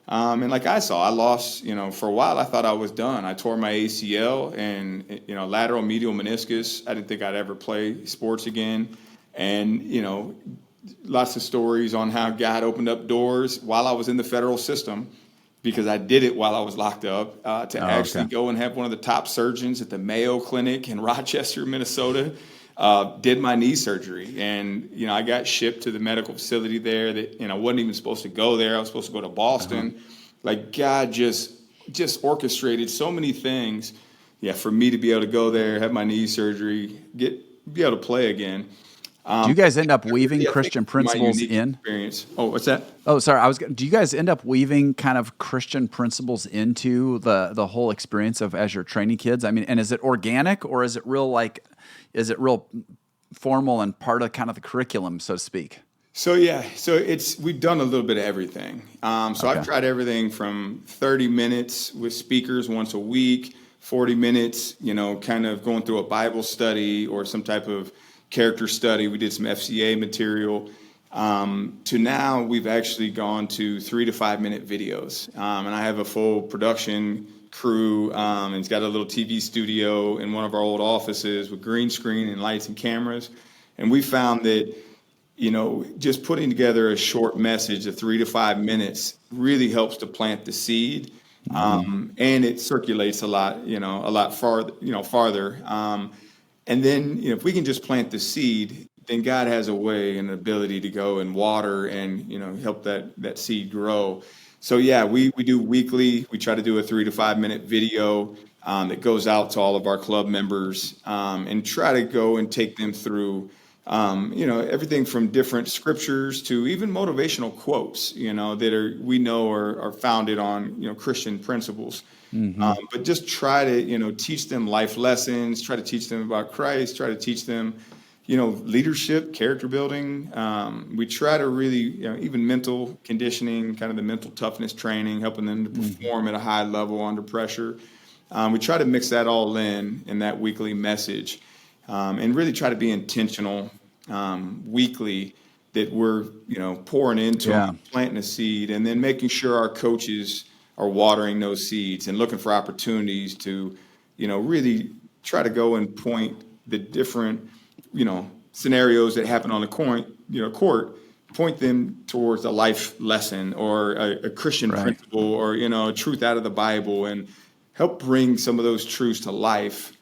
And like I lost, for a while I thought I was done. I tore my ACL and, lateral medial meniscus. I didn't think I'd ever play sports again. And, lots of stories on how God opened up doors while I was in the federal system, because I did it while I was locked up, to go and have one of the top surgeons at the Mayo Clinic in Rochester, Minnesota, did my knee surgery. And, I got shipped to the medical facility there that, I wasn't even supposed to go there. I was supposed to go to Boston. Like God just orchestrated so many things, for me to be able to go there, have my knee surgery, be able to play again. Do you guys end up weaving Christian principles in? Experience. Oh, what's that? Oh, sorry. Do you guys end up weaving kind of Christian principles into the whole experience of as you're training kids? I mean, and is it organic or is it real formal and part of kind of the curriculum, so to speak? So we've done a little bit of everything. I've tried everything from 30 minutes with speakers once a week, 40 minutes, kind of going through a Bible study or some type of character study. We did some FCA material, to now we've actually gone to 3 to 5 minute videos. And I have a full production crew, and it's got a little TV studio in one of our old offices with green screen and lights and cameras. And we found that, just putting together a short message of 3 to 5 minutes really helps to plant the seed. And it circulates a lot farther. And then, if we can just plant the seed, then God has a way and an ability to go and water and, help that seed grow. So, we do weekly. We try to do a 3 to 5 minute video that goes out to all of our club members, and try to go and take them through, everything from different scriptures to even motivational quotes, that we know are founded on, Christian principles. But just try to, teach them life lessons, try to teach them about Christ, try to teach them, leadership, character building. We try to really, even mental conditioning, kind of the mental toughness training, helping them to perform at a high level under pressure. We try to mix that all in that weekly message, and really try to be intentional weekly that we're, pouring into them, planting a seed, and then making sure our coaches are watering those seeds and looking for opportunities to, really try to go and point the different, scenarios that happen on the court, point them towards a life lesson or a Christian principle or, a truth out of the Bible, and help bring some of those truths to life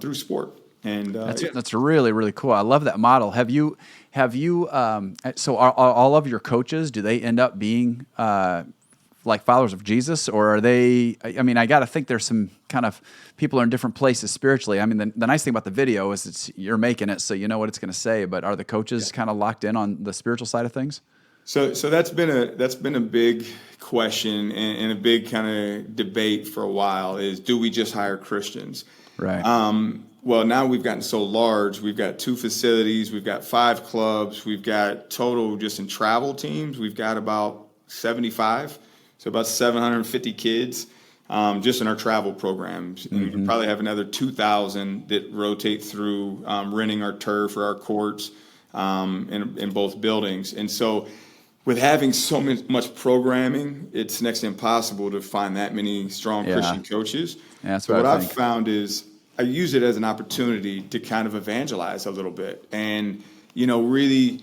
through sport. And that's really, really cool. I love that model. Have you so are all of your coaches, do they end up being like followers of Jesus, or are they, I got to think there's some kind of people are in different places spiritually. I mean, the nice thing about the video is you're making it, so you know what it's going to say, but are the coaches kind of locked in on the spiritual side of things? So that's been a big question and a big kind of debate for a while is, do we just hire Christians? Right. Well, now we've gotten so large. We've got 2 facilities. We've got 5 clubs. We've got total just in travel teams. We've got about 75. So about 750 kids just in our travel programs. And we probably have another 2,000 that rotate through renting our turf or our courts in both buildings. And so with having so much programming, it's next to impossible to find that many strong Christian coaches. Yeah, that's so what I've found is I use it as an opportunity to kind of evangelize a little bit. And, really,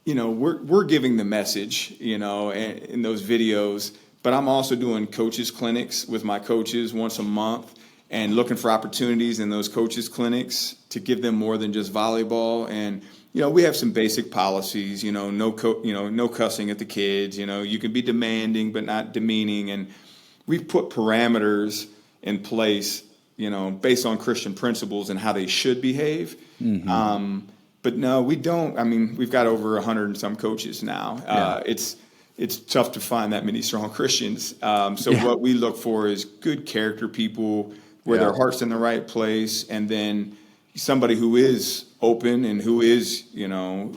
we're giving the message, in those videos. But I'm also doing coaches clinics with my coaches once a month and looking for opportunities in those coaches clinics to give them more than just volleyball. And, we have some basic policies, no cussing at the kids, you can be demanding but not demeaning. And we've put parameters in place, based on Christian principles and how they should behave. But no, we don't. We've got over 100 and some coaches now. It's tough to find that many strong Christians. What we look for is good character people where their heart's in the right place, and then somebody who is open and who is, going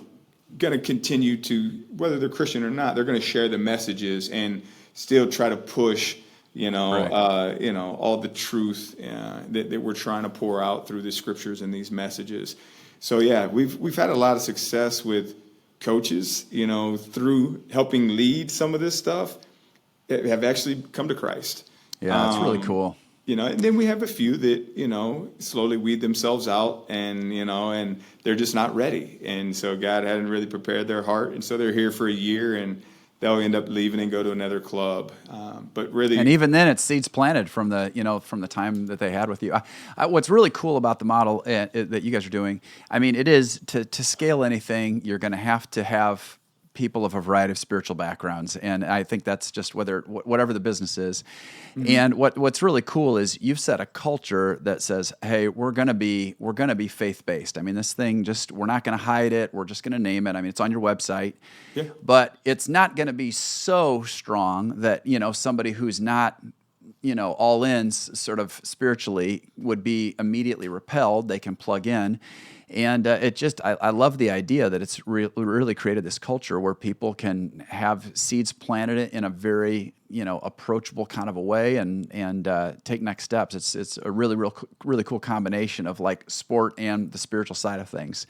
to continue to, whether they're Christian or not, they're going to share the messages and still try to push, all the truth that we're trying to pour out through the scriptures and these messages. So we've had a lot of success with coaches, through helping lead some of this stuff. have actually come to Christ. Yeah, that's really cool. And then we have a few that, slowly weed themselves out and they're just not ready. And so God hadn't really prepared their heart. And so they're here for a year and they'll end up leaving and go to another club. But really. And even then it's seeds planted from the time that they had with you. What's really cool about the model that you guys are doing, I mean, it is to scale anything, you're going to have people of a variety of spiritual backgrounds, and I think that's just whatever the business is. Mm-hmm. And what's really cool is you've set a culture that says, "Hey, we're gonna be faith based." I mean, this thing we're not gonna hide it. We're just gonna name it. I mean, it's on your website, but it's not gonna be so strong that somebody who's not all in sort of spiritually would be immediately repelled. They can plug in. And I love the idea that it's really created this culture where people can have seeds planted in a very approachable kind of a way and take next steps. It's a really cool combination of like sport and the spiritual side of things.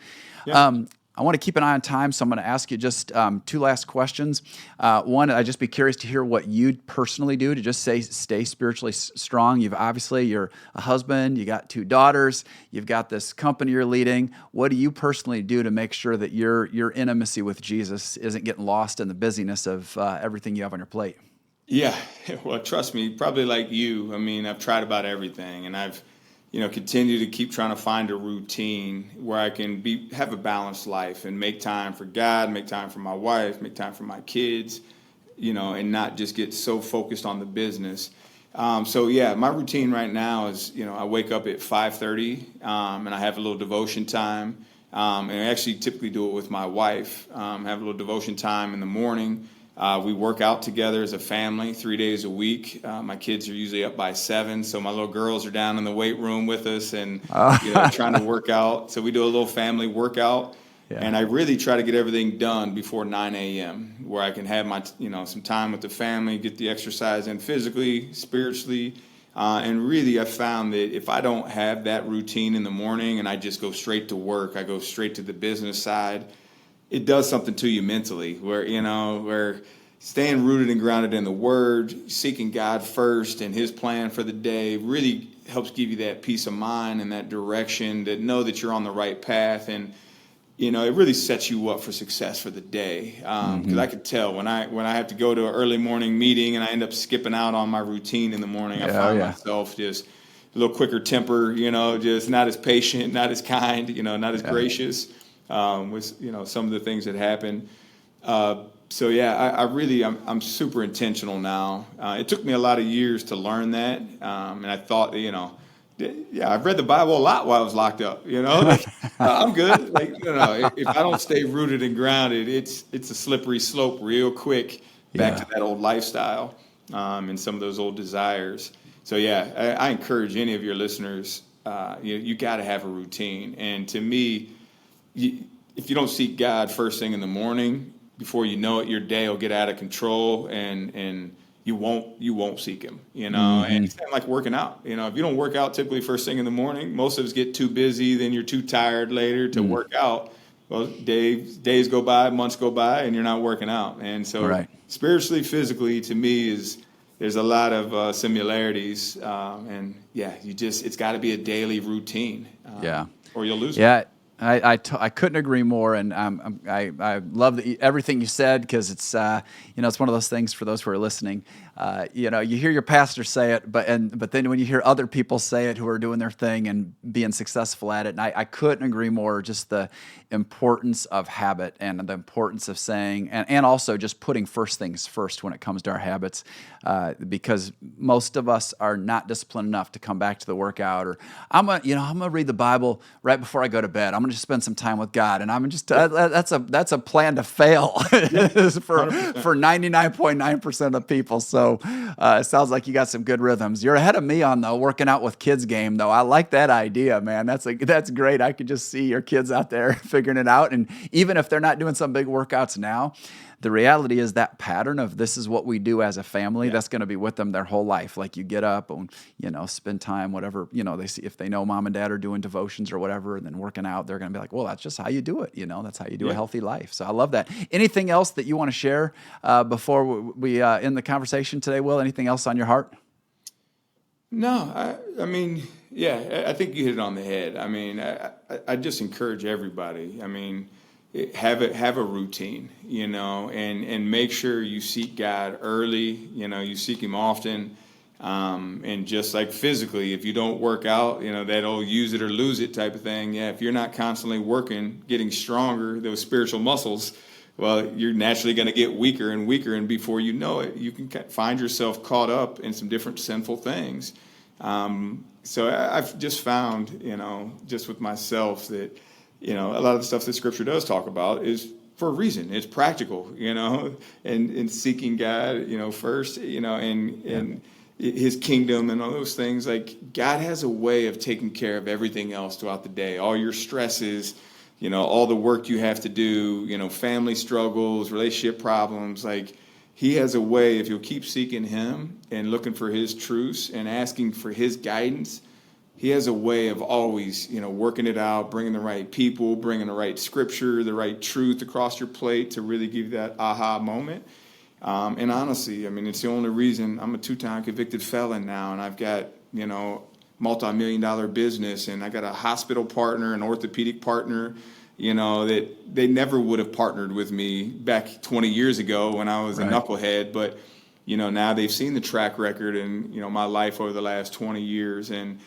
Yeah. I want to keep an eye on time, so I'm going to ask you just two last questions. One, I'd just be curious to hear what you personally do to just stay spiritually strong. You're a husband, you got 2 daughters, you've got this company you're leading. What do you personally do to make sure that your intimacy with Jesus isn't getting lost in the busyness of everything you have on your plate? Yeah, well, trust me, probably like you. I mean, I've tried about everything, and I've continue to keep trying to find a routine where I can have a balanced life and make time for God, make time for my wife, make time for my kids, and not just get so focused on the business. My routine right now is, I wake up at 5:30 and I have a little devotion time. And I actually typically do it with my wife, have a little devotion time in the morning. We work out together as a family 3 days a week. My kids are usually up by 7, so my little girls are down in the weight room with us and trying to work out. So we do a little family workout, and I really try to get everything done before 9 a.m. where I can have my some time with the family, get the exercise in physically, spiritually, and really I found that if I don't have that routine in the morning and I just go straight to work, I go straight to the business side, it does something to you mentally where staying rooted and grounded in the Word, seeking God first and His plan for the day really helps give you that peace of mind and that direction to know that you're on the right path. And, it really sets you up for success for the day. Because I could tell when I have to go to an early morning meeting and I end up skipping out on my routine in the morning, I find myself just a little quicker temper, just not as patient, not as kind, not as gracious. With some of the things that happen. I'm super intentional now. It took me a lot of years to learn that, and I thought I've read the Bible a lot while I was locked up. I'm good. If I don't stay rooted and grounded, it's a slippery slope real quick back to that old lifestyle and some of those old desires. So I encourage any of your listeners. You got to have a routine, and to me. If you don't seek God first thing in the morning, before you know it, your day will get out of control, and you won't seek Him. Mm-hmm. And it's kind of like working out. If you don't work out typically first thing in the morning, most of us get too busy, then you're too tired later to work out. Well, days go by, months go by, and you're not working out. And so, spiritually, physically, to me there's a lot of similarities, and it's got to be a daily routine, or you'll lose it. I couldn't agree more, and I love everything you said because it's it's one of those things for those who are listening. You hear your pastor say it, but then when you hear other people say it who are doing their thing and being successful at it, and I couldn't agree more. Just the importance of habit and the importance of saying and also just putting first things first when it comes to our habits, because most of us are not disciplined enough to come back to the workout, or I'm gonna read the Bible right before I go to bed. I'm gonna just spend some time with God, and I'm just that's a plan to fail for 99.9% of people. So it sounds like you got some good rhythms. You're ahead of me on the working out with kids game, though. I like that idea, man. That's great. I could just see your kids out there figuring it out, and even if they're not doing some big workouts now, the reality is that pattern of this is what we do as a family, that's going to be with them their whole life. Like you get up and, spend time, whatever, they see, if they know mom and dad are doing devotions or whatever, and then working out, they're going to be like, well, that's just how you do it. That's how you do a healthy life. So I love that. Anything else that you want to share before we end the conversation today, Will? Anything else on your heart? No, I mean, I think you hit it on the head. I mean, I just encourage everybody. I mean, have a routine, and make sure you seek God early. You seek Him often, and just like physically, if you don't work out, that old use it or lose it type of thing. Yeah, if you're not constantly working, getting stronger, those spiritual muscles, well, you're naturally going to get weaker and weaker, and before you know it, you can find yourself caught up in some different sinful things. So I've just found, just with myself that, a lot of the stuff that Scripture does talk about is for a reason. It's practical, and seeking God, first, and His kingdom and all those things. Like, God has a way of taking care of everything else throughout the day. All your stresses, all the work you have to do, family struggles, relationship problems. Like, He has a way, if you'll keep seeking Him and looking for His truths and asking for His guidance, He has a way of always, working it out, bringing the right people, bringing the right scripture, the right truth across your plate to really give you that aha moment. And honestly, I mean, it's the only reason I'm a 2-time convicted felon now, and I've got, multi-million-dollar business, and I got a hospital partner, an orthopedic partner, that they never would have partnered with me back 20 years ago when I was a knucklehead. But, now they've seen the track record and, my life over the last 20 years. And,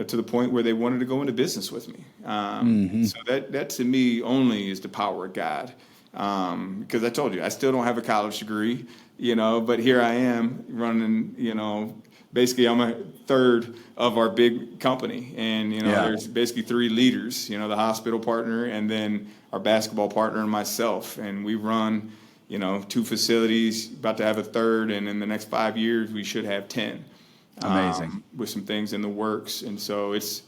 to the point where they wanted to go into business with me. So that to me only is the power of God. Because I told you, I still don't have a college degree, but here I am running, basically I'm a third of our big company. And, there's basically 3 leaders, the hospital partner and then our basketball partner and myself. And we run, 2 facilities, about to have a third. And in the next 5 years, we should have 10. Amazing. With some things in the works. And so it's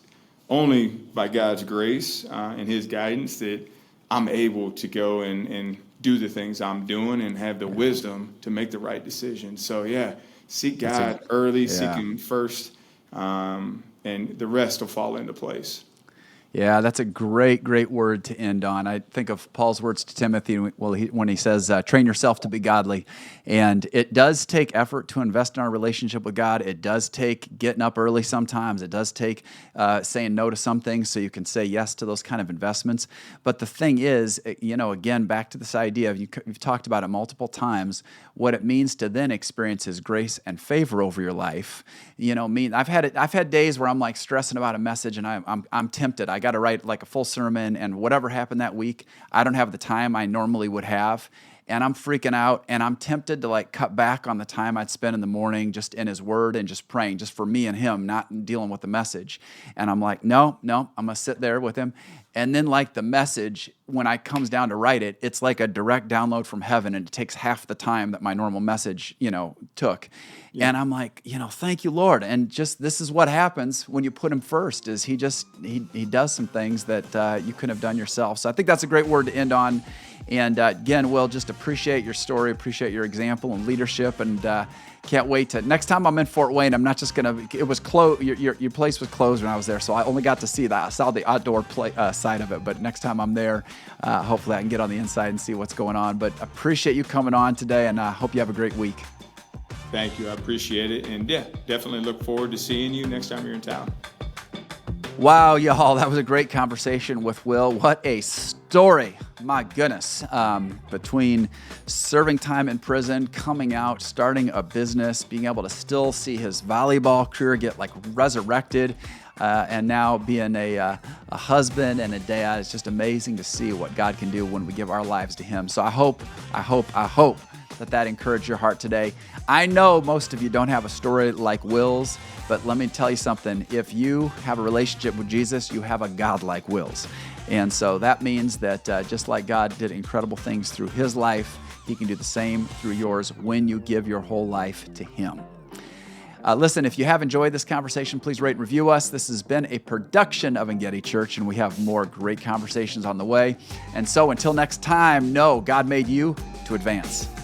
only by God's grace and His guidance that I'm able to go and do the things I'm doing and have the wisdom to make the right decision. So, seek God early, seek Him first, and the rest will fall into place. Yeah, that's a great word to end on. I think of Paul's words to Timothy when he says, train yourself to be godly. And it does take effort to invest in our relationship with God. It does take getting up early sometimes. It does take saying no to some things so you can say yes to those kind of investments. But the thing is, again, back to this idea of you've talked about it multiple times, what it means to then experience His grace and favor over your life. I've had days where I'm like stressing about a message and I'm tempted. I got to write like a full sermon, and whatever happened that week, I don't have the time I normally would have, and I'm freaking out, and I'm tempted to like cut back on the time I'd spend in the morning just in His Word and just praying, just for me and Him, not dealing with the message. And I'm like, no, I'm gonna sit there with Him. And then like the message, when I comes down to write it, it's like a direct download from heaven, and it takes half the time that my normal message, took. Yeah. And I'm like, thank you, Lord. And just this is what happens when you put Him first, is He does some things that you couldn't have done yourself. So I think that's a great word to end on. And again, Will, just appreciate your story, appreciate your example and leadership, and can't wait to, next time I'm in Fort Wayne, I'm not just it was closed, your place was closed when I was there, so I only got to saw the outdoor side of it, but next time I'm there, hopefully I can get on the inside and see what's going on. But appreciate you coming on today, and I hope you have a great week. Thank you, I appreciate it, and definitely look forward to seeing you next time you're in town. Wow, y'all, that was a great conversation with Will. What a story. My goodness. Between serving time in prison, coming out, starting a business, being able to still see his volleyball career get like resurrected, and now being a husband and a dad. It's just amazing to see what God can do when we give our lives to Him. So I hope that encouraged your heart today. I know most of you don't have a story like Will's, but let me tell you something. If you have a relationship with Jesus, you have a God like Will's. And so that means that just like God did incredible things through his life, He can do the same through yours when you give your whole life to Him. Listen, if you have enjoyed this conversation, please rate and review us. This has been a production of Engedi Church, and we have more great conversations on the way. And so until next time, know God made you to advance.